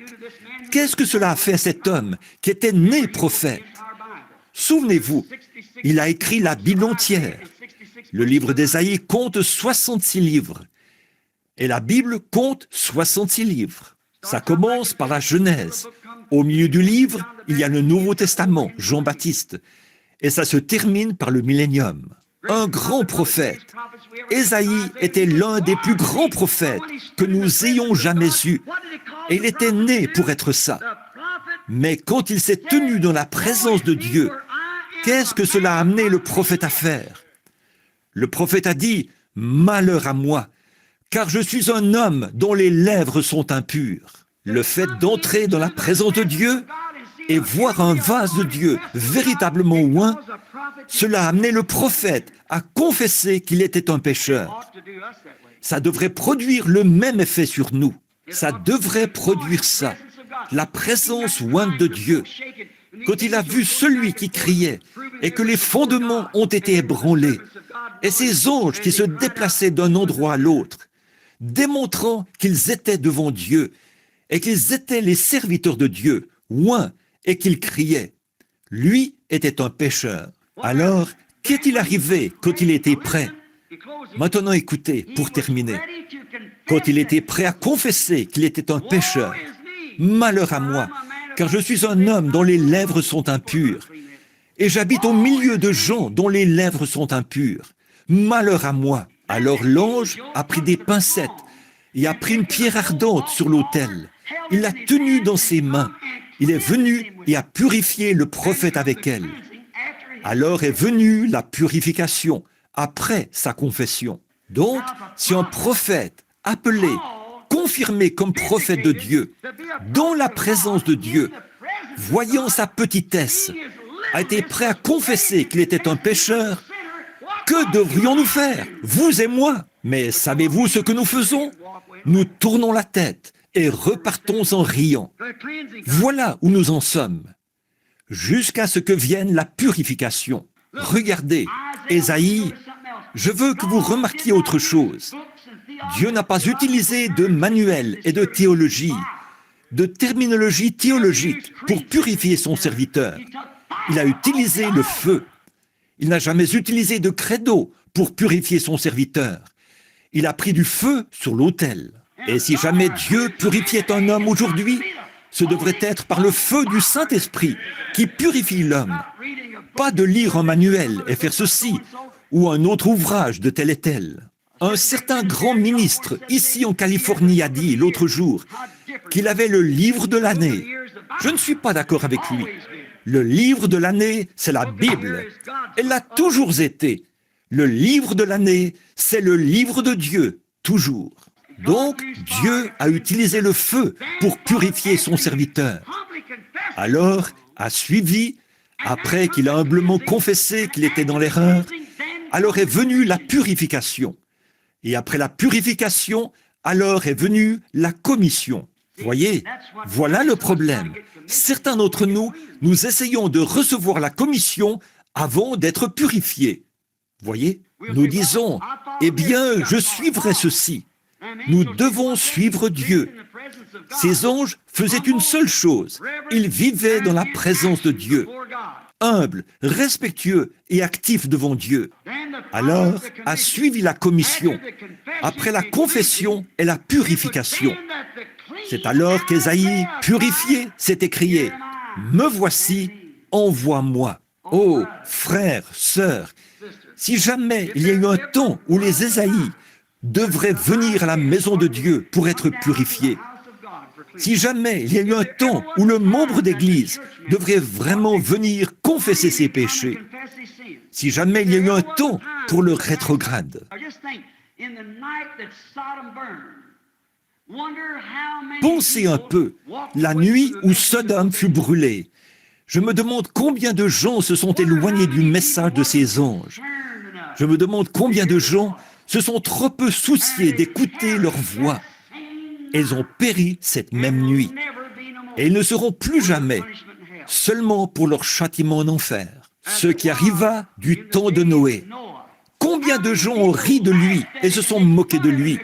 qu'est-ce que cela a fait à cet homme qui était né prophète? Souvenez-vous, il a écrit la Bible entière. Le livre d'Ésaïe compte 66 livres. Et la Bible compte 66 livres. Ça commence par la Genèse. Au milieu du livre, il y a le Nouveau Testament, Jean-Baptiste. Et ça se termine par le millénium. Un grand prophète. Ésaïe était l'un des plus grands prophètes que nous ayons jamais eus. Et il était né pour être ça. Mais quand il s'est tenu dans la présence de Dieu, qu'est-ce que cela a amené le prophète à faire? Le prophète a dit, « Malheur à moi, car je suis un homme dont les lèvres sont impures. » Le fait d'entrer dans la présence de Dieu et voir un vase de Dieu véritablement oint, cela a amené le prophète à confesser qu'il était un pécheur. Ça devrait produire le même effet sur nous. Ça devrait produire ça, la présence ointe de Dieu. Quand il a vu celui qui criait et que les fondements ont été ébranlés, et ces anges qui se déplaçaient d'un endroit à l'autre, démontrant qu'ils étaient devant Dieu et qu'ils étaient les serviteurs de Dieu, oints, et qu'ils criaient. Lui était un pécheur. Alors, qu'est-il arrivé quand il était prêt? Maintenant, écoutez, pour terminer. Quand il était prêt à confesser qu'il était un pécheur, malheur à moi, car je suis un homme dont les lèvres sont impures, et j'habite au milieu de gens dont les lèvres sont impures. Malheur à moi. Alors l'ange a pris des pincettes et a pris une pierre ardente sur l'autel. Il l'a tenue dans ses mains. Il est venu et a purifié le prophète avec elle. Alors est venue la purification après sa confession. Donc, si un prophète appelé, confirmé comme prophète de Dieu, dans la présence de Dieu, voyant sa petitesse, a été prêt à confesser qu'il était un pécheur, que devrions-nous faire, vous et moi? Mais savez-vous ce que nous faisons? Nous tournons la tête et repartons en riant. Voilà où nous en sommes, jusqu'à ce que vienne la purification. Regardez, Ésaïe, je veux que vous remarquiez autre chose. Dieu n'a pas utilisé de manuel et de théologie, de terminologie théologique pour purifier son serviteur. Il a utilisé le feu. Il n'a jamais utilisé de credo pour purifier son serviteur. Il a pris du feu sur l'autel. Et si jamais Dieu purifiait un homme aujourd'hui, ce devrait être par le feu du Saint-Esprit qui purifie l'homme. Pas de lire un manuel et faire ceci, ou un autre ouvrage de tel et tel. Un certain grand ministre, ici en Californie, a dit l'autre jour qu'il avait le livre de l'année. Je ne suis pas d'accord avec lui. Le livre de l'année, c'est la Bible. Elle l'a toujours été. Le livre de l'année, c'est le livre de Dieu, toujours. Donc, Dieu a utilisé le feu pour purifier son serviteur. Alors, a suivi, après qu'il a humblement confessé qu'il était dans l'erreur, alors est venue la purification. Et après la purification, alors est venue la commission. Voyez, voilà le problème. Certains d'entre nous, nous essayons de recevoir la commission avant d'être purifiés. Voyez, nous disons, eh bien, je suivrai ceci. Nous devons suivre Dieu. Ces anges faisaient une seule chose. Ils vivaient dans la présence de Dieu, humbles, respectueux et actifs devant Dieu. Alors a suivi la commission, après la confession et la purification. C'est alors qu'Ésaïe, purifié, s'est écrié, « Me voici, envoie-moi. » Oh, frères, sœurs, si jamais il y a eu un temps où les Ésaïes devraient venir à la maison de Dieu pour être purifiés, si jamais il y a eu un temps où le membre d'Église devrait vraiment venir confesser ses péchés, si jamais il y a eu un temps pour le rétrograde, pensez un peu, la nuit où Sodome fut brûlée. Je me demande combien de gens se sont éloignés du message de ces anges. Je me demande combien de gens se sont trop peu souciés d'écouter leur voix. Ils ont péri cette même nuit. Et ils ne seront plus jamais, seulement pour leur châtiment en enfer. Ce qui arriva du temps de Noé. Combien de gens ont ri de lui et se sont moqués de lui,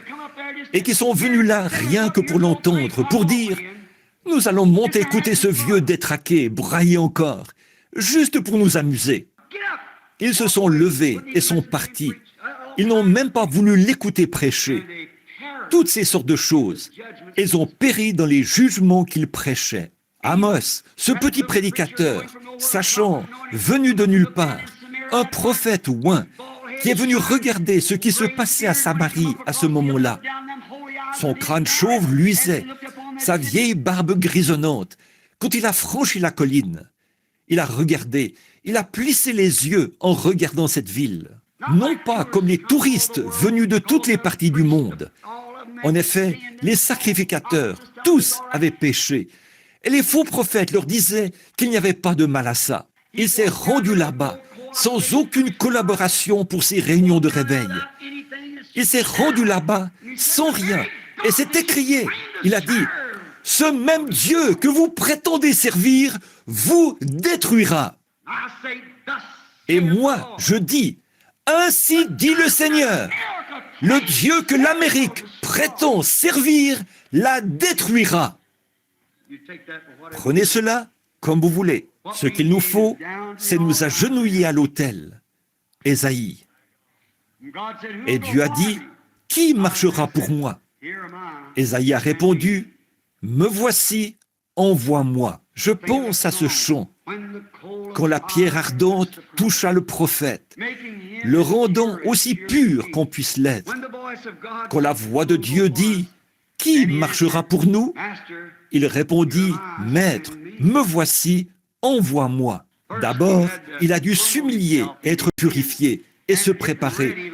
et qui sont venus là rien que pour l'entendre, pour dire Nous allons monter écouter ce vieux détraqué brailler encore, juste pour nous amuser. Ils se sont levés et sont partis. Ils n'ont même pas voulu l'écouter prêcher. Toutes ces sortes de choses. Ils ont péri dans les jugements qu'il prêchait. Amos, ce petit prédicateur, sachant, venu de nulle part, un prophète oint, qui est venu regarder ce qui se passait à Samarie à ce moment-là. Son crâne chauve luisait, sa vieille barbe grisonnante, quand il a franchi la colline. Il a regardé, il a plissé les yeux en regardant cette ville. Non pas comme les touristes venus de toutes les parties du monde. En effet, les sacrificateurs, tous avaient péché. Et les faux prophètes leur disaient qu'il n'y avait pas de mal à ça. Il s'est rendu là-bas, sans aucune collaboration pour ces réunions de réveil. Il s'est rendu là-bas, sans rien, et s'est écrié. Il a dit, « Ce même Dieu que vous prétendez servir vous détruira. » Et moi, je dis, « Ainsi dit le Seigneur, le Dieu que l'Amérique prétend servir la détruira. » Prenez cela comme vous voulez. Ce qu'il nous faut, c'est nous agenouiller à l'autel. Ésaïe. Et Dieu a dit, « Qui marchera pour moi ?» Ésaïe a répondu, « Me voici, envoie-moi. » Je pense à ce chant. Quand la pierre ardente toucha le prophète, le rendant aussi pur qu'on puisse l'être. Quand la voix de Dieu dit, « Qui marchera pour nous ?» Il répondit, « Maître, me voici, envoie-moi. » D'abord, il a dû s'humilier, être purifié et se préparer,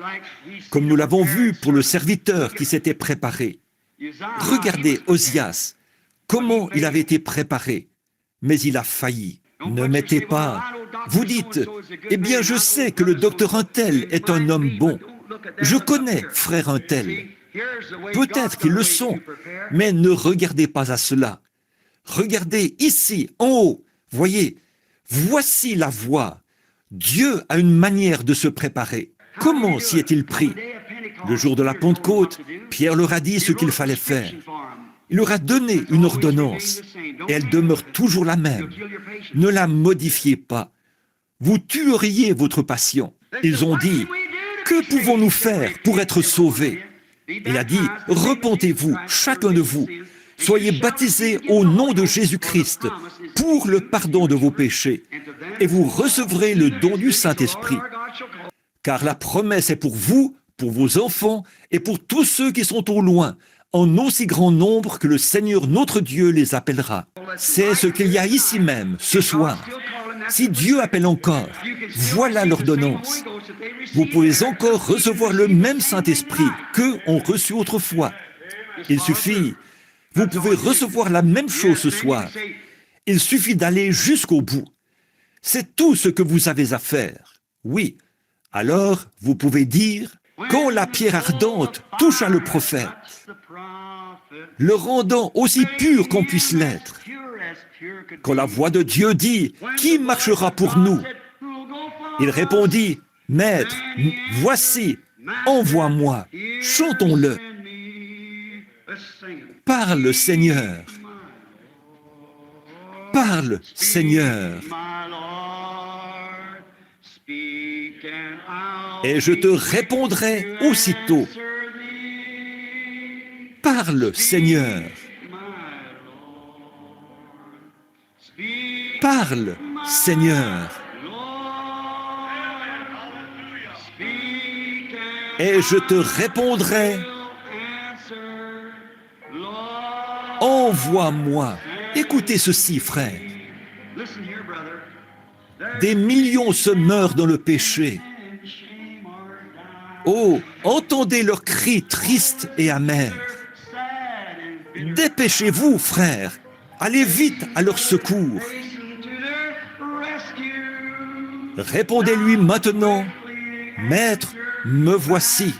comme nous l'avons vu pour le serviteur qui s'était préparé. Regardez Osias, comment il avait été préparé, mais il a failli. Ne mettez pas. Vous dites, « Eh bien, je sais que le docteur Untel est un homme bon. Je connais frère Untel. » Peut-être qu'ils le sont, mais ne regardez pas à cela. Regardez ici, en haut. Voyez, voici la voie. Dieu a une manière de se préparer. Comment s'y est-il pris? Le jour de la Pentecôte, Pierre leur a dit ce qu'il fallait faire. Il leur a donné une ordonnance, et elle demeure toujours la même. Ne la modifiez pas. Vous tueriez votre patient. Ils ont dit, « Que pouvons-nous faire pour être sauvés ?» Il a dit, « Repentez-vous, chacun de vous, soyez baptisés au nom de Jésus-Christ pour le pardon de vos péchés, et vous recevrez le don du Saint-Esprit. Car la promesse est pour vous, pour vos enfants et pour tous ceux qui sont au loin, en aussi grand nombre que le Seigneur notre Dieu les appellera. » C'est ce qu'il y a ici même, ce soir. Si Dieu appelle encore, voilà l'ordonnance. Vous pouvez encore recevoir le même Saint-Esprit qu'eux ont reçu autrefois. Il suffit, vous pouvez recevoir la même chose ce soir. Il suffit d'aller jusqu'au bout. C'est tout ce que vous avez à faire. Oui, alors vous pouvez dire, quand la pierre ardente toucha le prophète, le rendant aussi pur qu'on puisse l'être, quand la voix de Dieu dit, « Qui marchera pour nous ?» Il répondit, « Maître, voici, envoie-moi. » Chantons-le. Parle, Seigneur. Parle, Seigneur. Et je te répondrai aussitôt. Parle, Seigneur. Parle, Seigneur. Et je te répondrai, envoie-moi. Écoutez ceci, frère. Des millions se meurent dans le péché. Oh, entendez leurs cris tristes et amers. Dépêchez-vous, frères. Allez vite à leur secours. Répondez-lui maintenant, Maître, me voici.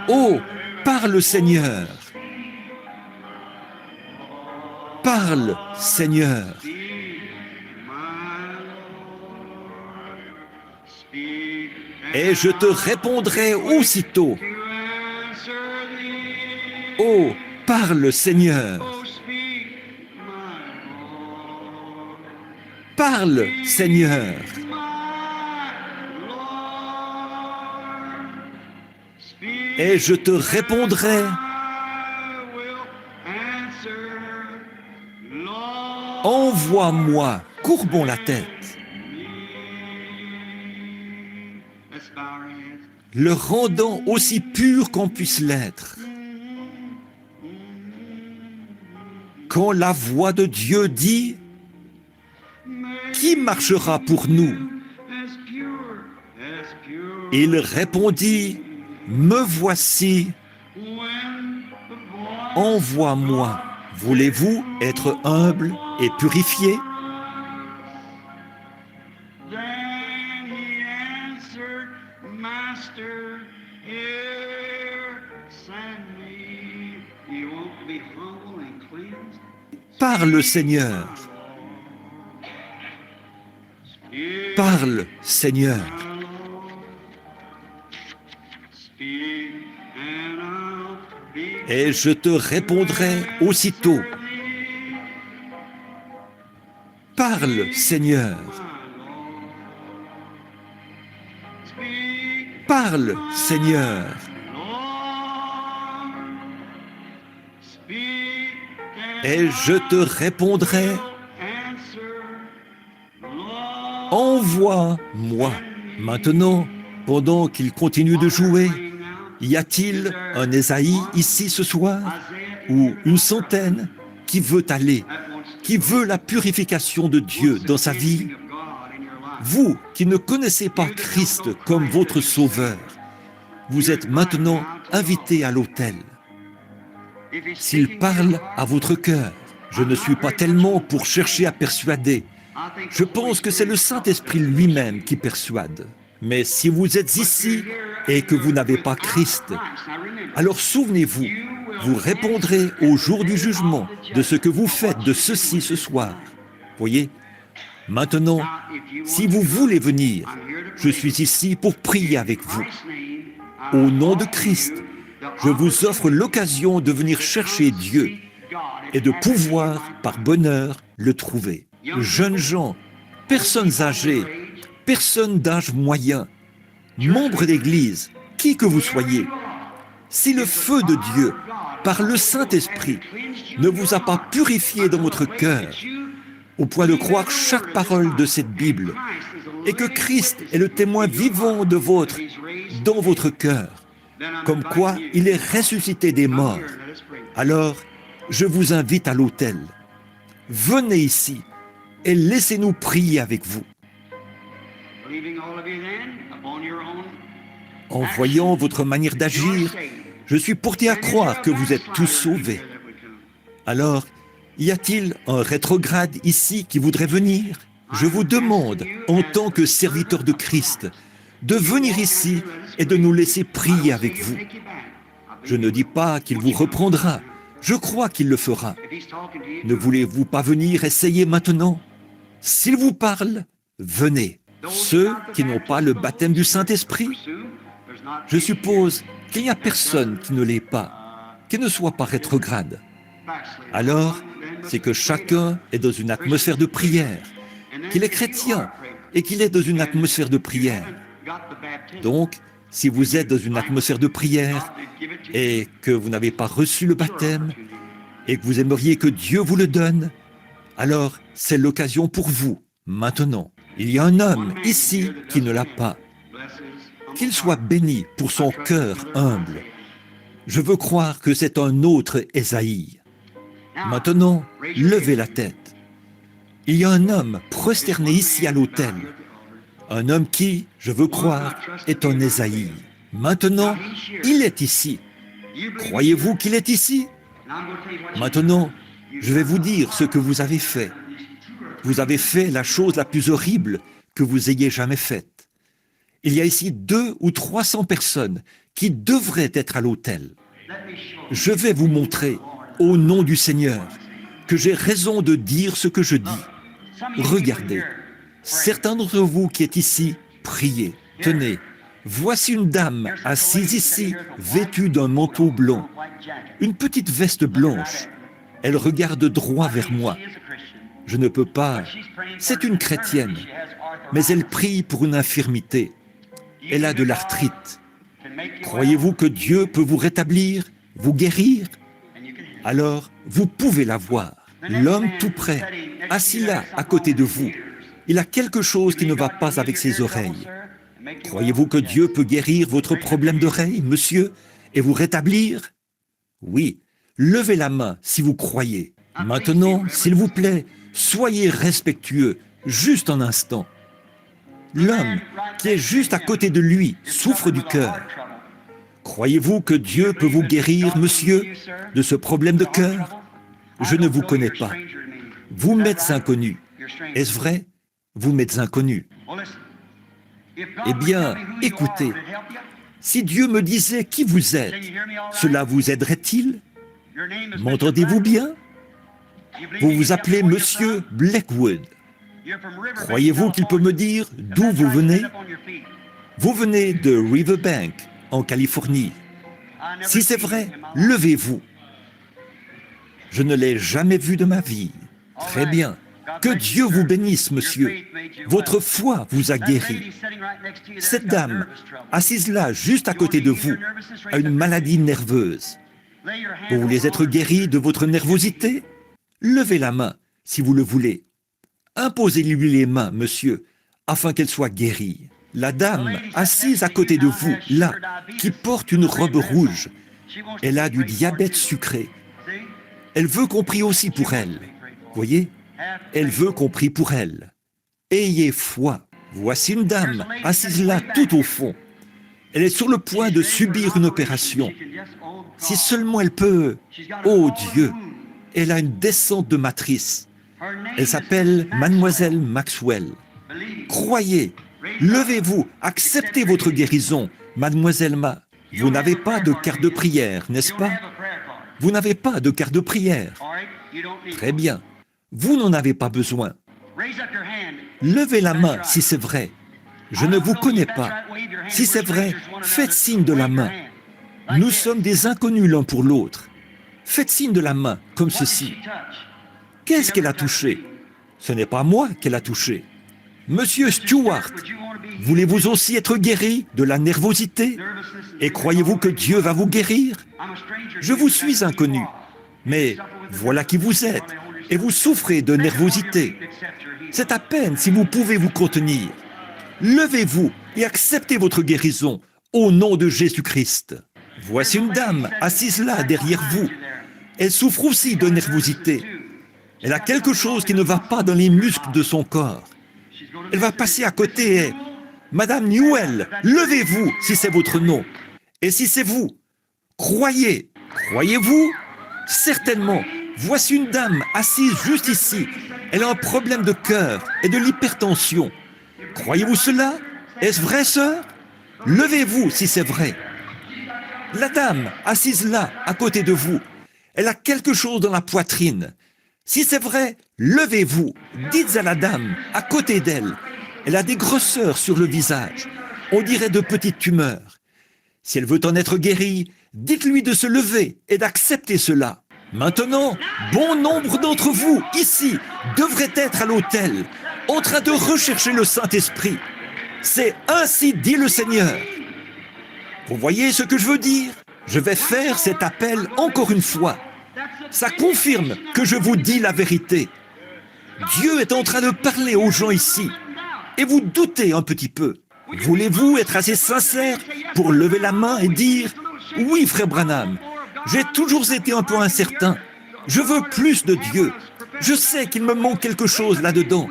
Oh, parle, Seigneur. Parle, Seigneur. Et je te répondrai aussitôt. Oh, Parle, Seigneur. Oh, speak, my Lord. Parle, Seigneur. My Lord. Speak. Et je te répondrai. I will answer. Lord. Envoie-moi. Courbons la tête. Let's bow our heads. Le rendant aussi pur qu'on puisse l'être. Quand la voix de Dieu dit, qui marchera pour nous? As pure, as pure. Il répondit, me voici, When the voice envoie-moi. Voulez-vous être humble et purifié? Then he answered, Master, here send me. You want to be humble and cleansed? Parle, Seigneur. Speak, Parle, Seigneur. speak, and I'll be Et je te répondrai aussitôt. Parle, Seigneur. speak, Parle, Seigneur. Lord. Speak, and Et je te répondrai, answer, Lord. envoie-moi. Maintenant, pendant qu'il continue de jouer, y a-t-il un Ésaïe ici ce soir, ou une centaine, qui veut aller, qui veut la purification de Dieu dans sa vie? Vous qui ne connaissez pas Christ comme votre Sauveur, vous êtes maintenant invité à l'autel. S'il parle à votre cœur, je ne suis pas tellement pour chercher à persuader. Je pense que c'est le Saint-Esprit lui-même qui persuade. Mais si vous êtes ici et que vous n'avez pas Christ, alors souvenez-vous, vous répondrez au jour du jugement de ce que vous faites de ceci ce soir. Voyez? Maintenant, si vous voulez venir, je suis ici pour prier avec vous. Au nom de Christ, je vous offre l'occasion de venir chercher Dieu et de pouvoir, par bonheur, le trouver. Jeunes gens, personnes âgées, personnes d'âge moyen, membres d'église, qui que vous soyez, si le feu de Dieu, par le Saint-Esprit, ne vous a pas purifié dans votre cœur, au point de croire chaque parole de cette Bible, et que Christ est le témoin vivant dans votre cœur, comme quoi il est ressuscité des morts, alors je vous invite à l'autel. Venez ici et laissez-nous prier avec vous. En voyant votre manière d'agir, je suis porté à croire que vous êtes tous sauvés. Alors, y a-t-il un rétrograde ici qui voudrait venir? Je vous demande, en tant que serviteur de Christ, de venir ici et de nous laisser prier avec vous. Je ne dis pas qu'il vous reprendra, je crois qu'il le fera. Ne voulez-vous pas venir essayer maintenant? S'il vous parle, venez. Ceux qui n'ont pas le baptême du Saint-Esprit, je suppose qu'il n'y a personne qui ne l'ait pas, qui ne soit pas rétrograde. Alors, c'est que chacun est dans une atmosphère de prière, qu'il est chrétien et qu'il est dans une atmosphère de prière. Donc, si vous êtes dans une atmosphère de prière et que vous n'avez pas reçu le baptême et que vous aimeriez que Dieu vous le donne, alors c'est l'occasion pour vous, maintenant. Il y a un homme ici qui ne l'a pas. Qu'il soit béni pour son cœur humble. Je veux croire que c'est un autre Ésaïe. Maintenant, levez la tête. Il y a un homme prosterné ici à l'autel. Un homme qui, je veux croire, est un Ésaïe. Maintenant, il est ici. Croyez-vous qu'il est ici? Maintenant, je vais vous dire ce que vous avez fait. Vous avez fait la chose la plus horrible que vous ayez jamais faite. Il y a ici 200 ou 300 personnes qui devraient être à l'autel. Je vais vous montrer, au nom du Seigneur, que j'ai raison de dire ce que je dis. Regardez, certains d'entre vous qui êtes ici, priez. Tenez, Voici une dame assise ici, vêtue d'un manteau blanc, une petite veste blanche. Elle regarde droit vers moi. Je ne peux pas. C'est une chrétienne, mais elle prie pour une infirmité. Elle a de l'arthrite. Croyez-vous que Dieu peut vous rétablir, vous guérir? Alors, vous pouvez la voir. L'homme tout près, assis là, à côté de vous. Il a quelque chose qui ne va pas avec ses oreilles. Croyez-vous que Dieu peut guérir votre problème d'oreille, monsieur, et vous rétablir? Oui. Levez la main si vous croyez. Maintenant, s'il vous plaît, soyez respectueux, juste un instant. L'homme qui est juste à côté de lui souffre du cœur. Croyez-vous que Dieu peut vous guérir, monsieur, de ce problème de cœur? Je ne vous connais pas. Vous m'êtes inconnu. Est-ce vrai? Vous m'êtes inconnu. Eh bien, écoutez, si Dieu me disait qui vous êtes, cela vous aiderait-il? M'entendez-vous bien? Vous vous appelez Monsieur Blackwood. Croyez-vous qu'il peut me dire d'où vous venez? Vous venez de Riverbank, en Californie. Si c'est vrai, levez-vous. Je ne l'ai jamais vu de ma vie. Très bien. Que Dieu vous bénisse, monsieur. Votre foi vous a guéri. Cette dame, assise là, juste à côté de vous, a une maladie nerveuse. Vous voulez être guéri de votre nervosité? Levez la main, si vous le voulez. Imposez-lui les mains, monsieur, afin qu'elle soit guérie. La dame, assise à côté de vous, là, qui porte une robe rouge, elle a du diabète sucré. Elle veut qu'on prie aussi pour elle. Voyez? Elle veut qu'on prie pour elle. Ayez foi. Voici une dame, assise là, tout au fond. Elle est sur le point de subir une opération. Si seulement elle peut... Oh Dieu! Elle a une descente de matrice. Elle s'appelle Mademoiselle Maxwell. Croyez, levez-vous, acceptez votre guérison, Mademoiselle Ma. Vous n'avez pas de carte de prière, n'est-ce pas? Vous n'avez pas de carte de prière. Très bien. Vous n'en avez pas besoin. Levez la main si c'est vrai. Je ne vous connais pas. Si c'est vrai, faites signe de la main. Nous sommes des inconnus l'un pour l'autre. Faites signe de la main, comme ceci. Qu'est-ce qu'elle a touché? Ce n'est pas moi qu'elle a touché. Monsieur Stewart, voulez-vous aussi être guéri de la nervosité? Et croyez-vous que Dieu va vous guérir? Je vous suis inconnu, mais voilà qui vous êtes, et vous souffrez de nervosité. C'est à peine si vous pouvez vous contenir. Levez-vous et acceptez votre guérison au nom de Jésus-Christ. Voici une dame assise là derrière vous. Elle souffre aussi de nervosité. Elle a quelque chose qui ne va pas dans les muscles de son corps. Elle va passer à côté et... Madame Newell, levez-vous si c'est votre nom. Et si c'est vous, croyez. Croyez-vous? Certainement. Voici une dame assise juste ici. Elle a un problème de cœur et de l'hypertension. Croyez-vous cela? Est-ce vrai, sœur? Levez-vous si c'est vrai. La dame assise là, à côté de vous, elle a quelque chose dans la poitrine. Si c'est vrai, levez-vous. Dites à la dame, à côté d'elle. Elle a des grosseurs sur le visage. On dirait de petites tumeurs. Si elle veut en être guérie, dites-lui de se lever et d'accepter cela. Maintenant, bon nombre d'entre vous, ici, devraient être à l'autel, en train de rechercher le Saint-Esprit. C'est ainsi dit le Seigneur. Vous voyez ce que je veux dire? Je vais faire cet appel encore une fois. Ça confirme que je vous dis la vérité. Dieu est en train de parler aux gens ici. Et vous doutez un petit peu. Voulez-vous être assez sincère pour lever la main et dire « Oui, frère Branham, j'ai toujours été un peu incertain. Je veux plus de Dieu. Je sais qu'il me manque quelque chose là-dedans,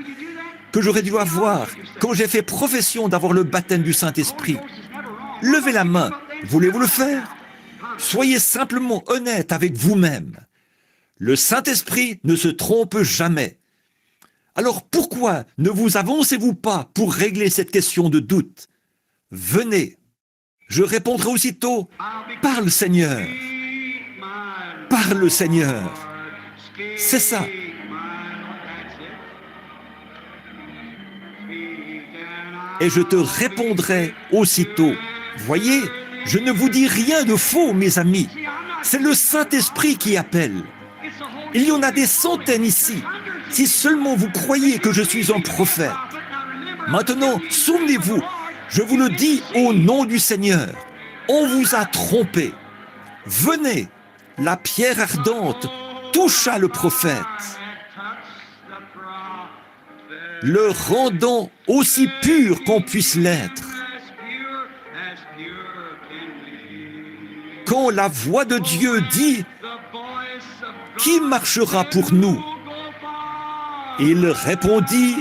que j'aurais dû avoir quand j'ai fait profession d'avoir le baptême du Saint-Esprit. » Levez la main. Voulez-vous le faire? Soyez simplement honnête avec vous-même. Le Saint-Esprit ne se trompe jamais. Alors pourquoi ne vous avancez-vous pas pour régler cette question de doute? Venez. Je répondrai aussitôt, parle Seigneur. Parle Seigneur. C'est ça. et je te répondrai aussitôt. Voyez, je ne vous dis rien de faux, mes amis. C'est le Saint-Esprit qui appelle. Il y en a des centaines ici. Si seulement vous croyez que je suis un prophète. Maintenant, souvenez-vous, je vous le dis au nom du Seigneur. On vous a trompé. Venez, la pierre ardente toucha le prophète, le rendant aussi pur qu'on puisse l'être. Quand la voix de Dieu dit « Qui marchera pour nous ?» Il répondit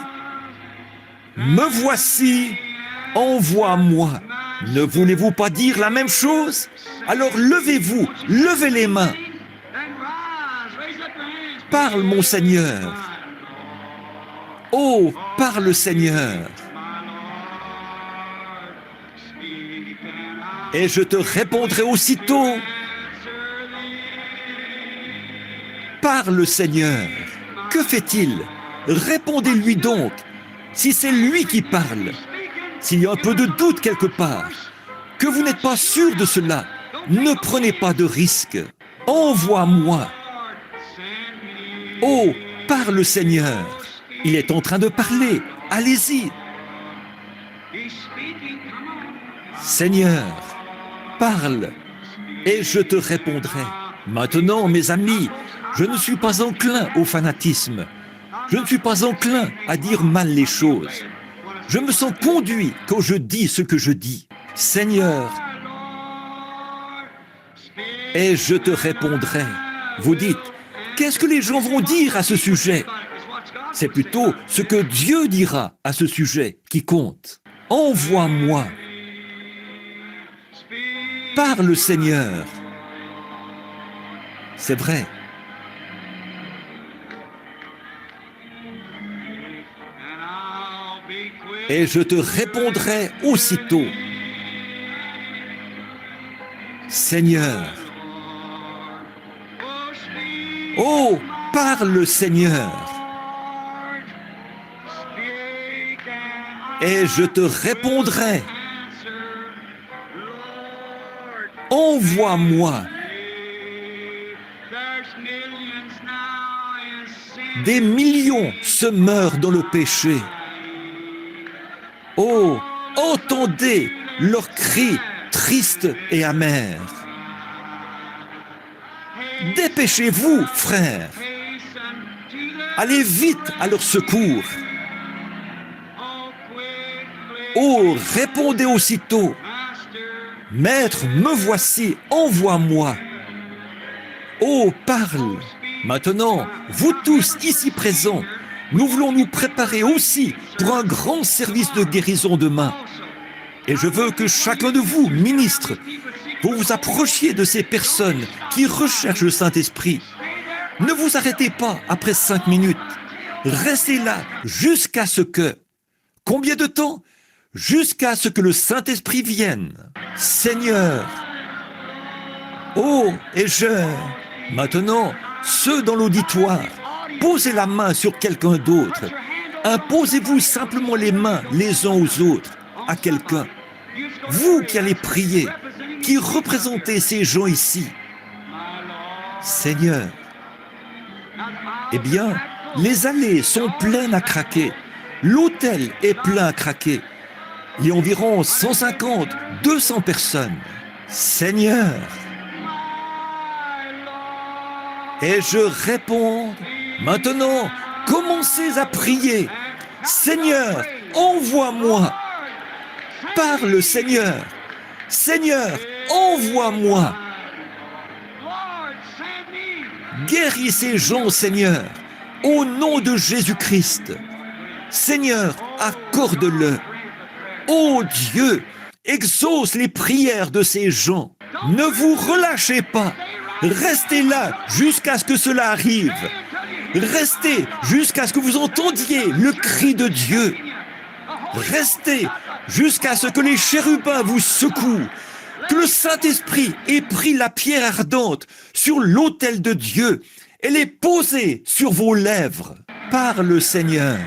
« Me voici, envoie-moi. » Ne voulez-vous pas dire la même chose? Alors levez-vous, levez les mains. Parle, mon Seigneur. Oh, parle, Seigneur. Et je te répondrai aussitôt. Parle, Seigneur. Que fait-il? Répondez-lui donc, si c'est lui qui parle. S'il y a un peu de doute quelque part, que vous n'êtes pas sûr de cela, ne prenez pas de risque. Envoie-moi. Oh, parle, Seigneur. Il est en train de parler. Allez-y. Seigneur, parle et je te répondrai. Maintenant, mes amis, je ne suis pas enclin au fanatisme. Je ne suis pas enclin à dire mal les choses. Je me sens conduit quand je dis ce que je dis. Seigneur, et je te répondrai. Vous dites, qu'est-ce que les gens vont dire à ce sujet? C'est plutôt ce que Dieu dira à ce sujet qui compte. Envoie-moi. Parle, Seigneur. C'est vrai. Et je te répondrai aussitôt. Seigneur. Oh, parle, Seigneur. Et je te répondrai. Envoie-moi. Des millions se meurent dans le péché. Oh, entendez leurs cris tristes et amers. Dépêchez-vous, frères. Allez vite à leur secours. Oh, répondez aussitôt. Maître, me voici, envoie-moi. Oh, parle. Maintenant, vous tous ici présents, nous voulons nous préparer aussi pour un grand service de guérison demain. Et je veux que chacun de vous, ministres, vous vous approchiez de ces personnes qui recherchent le Saint-Esprit. Ne vous arrêtez pas après 5 minutes. Restez là jusqu'à ce que... Combien de temps? Jusqu'à ce que le Saint-Esprit vienne. Seigneur. Oh, et maintenant, ceux dans l'auditoire, posez la main sur quelqu'un d'autre. Imposez-vous simplement les mains les uns aux autres, à quelqu'un. Vous qui allez prier, qui représentez ces gens ici. Seigneur. Eh bien, les allées sont pleines à craquer. L'hôtel est plein à craquer. Il y a environ 150, 200 personnes. Seigneur. Et je réponds, maintenant, commencez à prier. Seigneur, envoie-moi. Parle, Seigneur. Seigneur, envoie-moi. Guéris ces gens, Seigneur, au nom de Jésus-Christ. Seigneur, accorde-le. Ô Dieu, exauce les prières de ces gens. Ne vous relâchez pas. Restez là jusqu'à ce que cela arrive. Restez jusqu'à ce que vous entendiez le cri de Dieu. Restez jusqu'à ce que les chérubins vous secouent, que le Saint-Esprit ait pris la pierre ardente sur l'autel de Dieu et l'ait posée sur vos lèvres. Parle, Seigneur.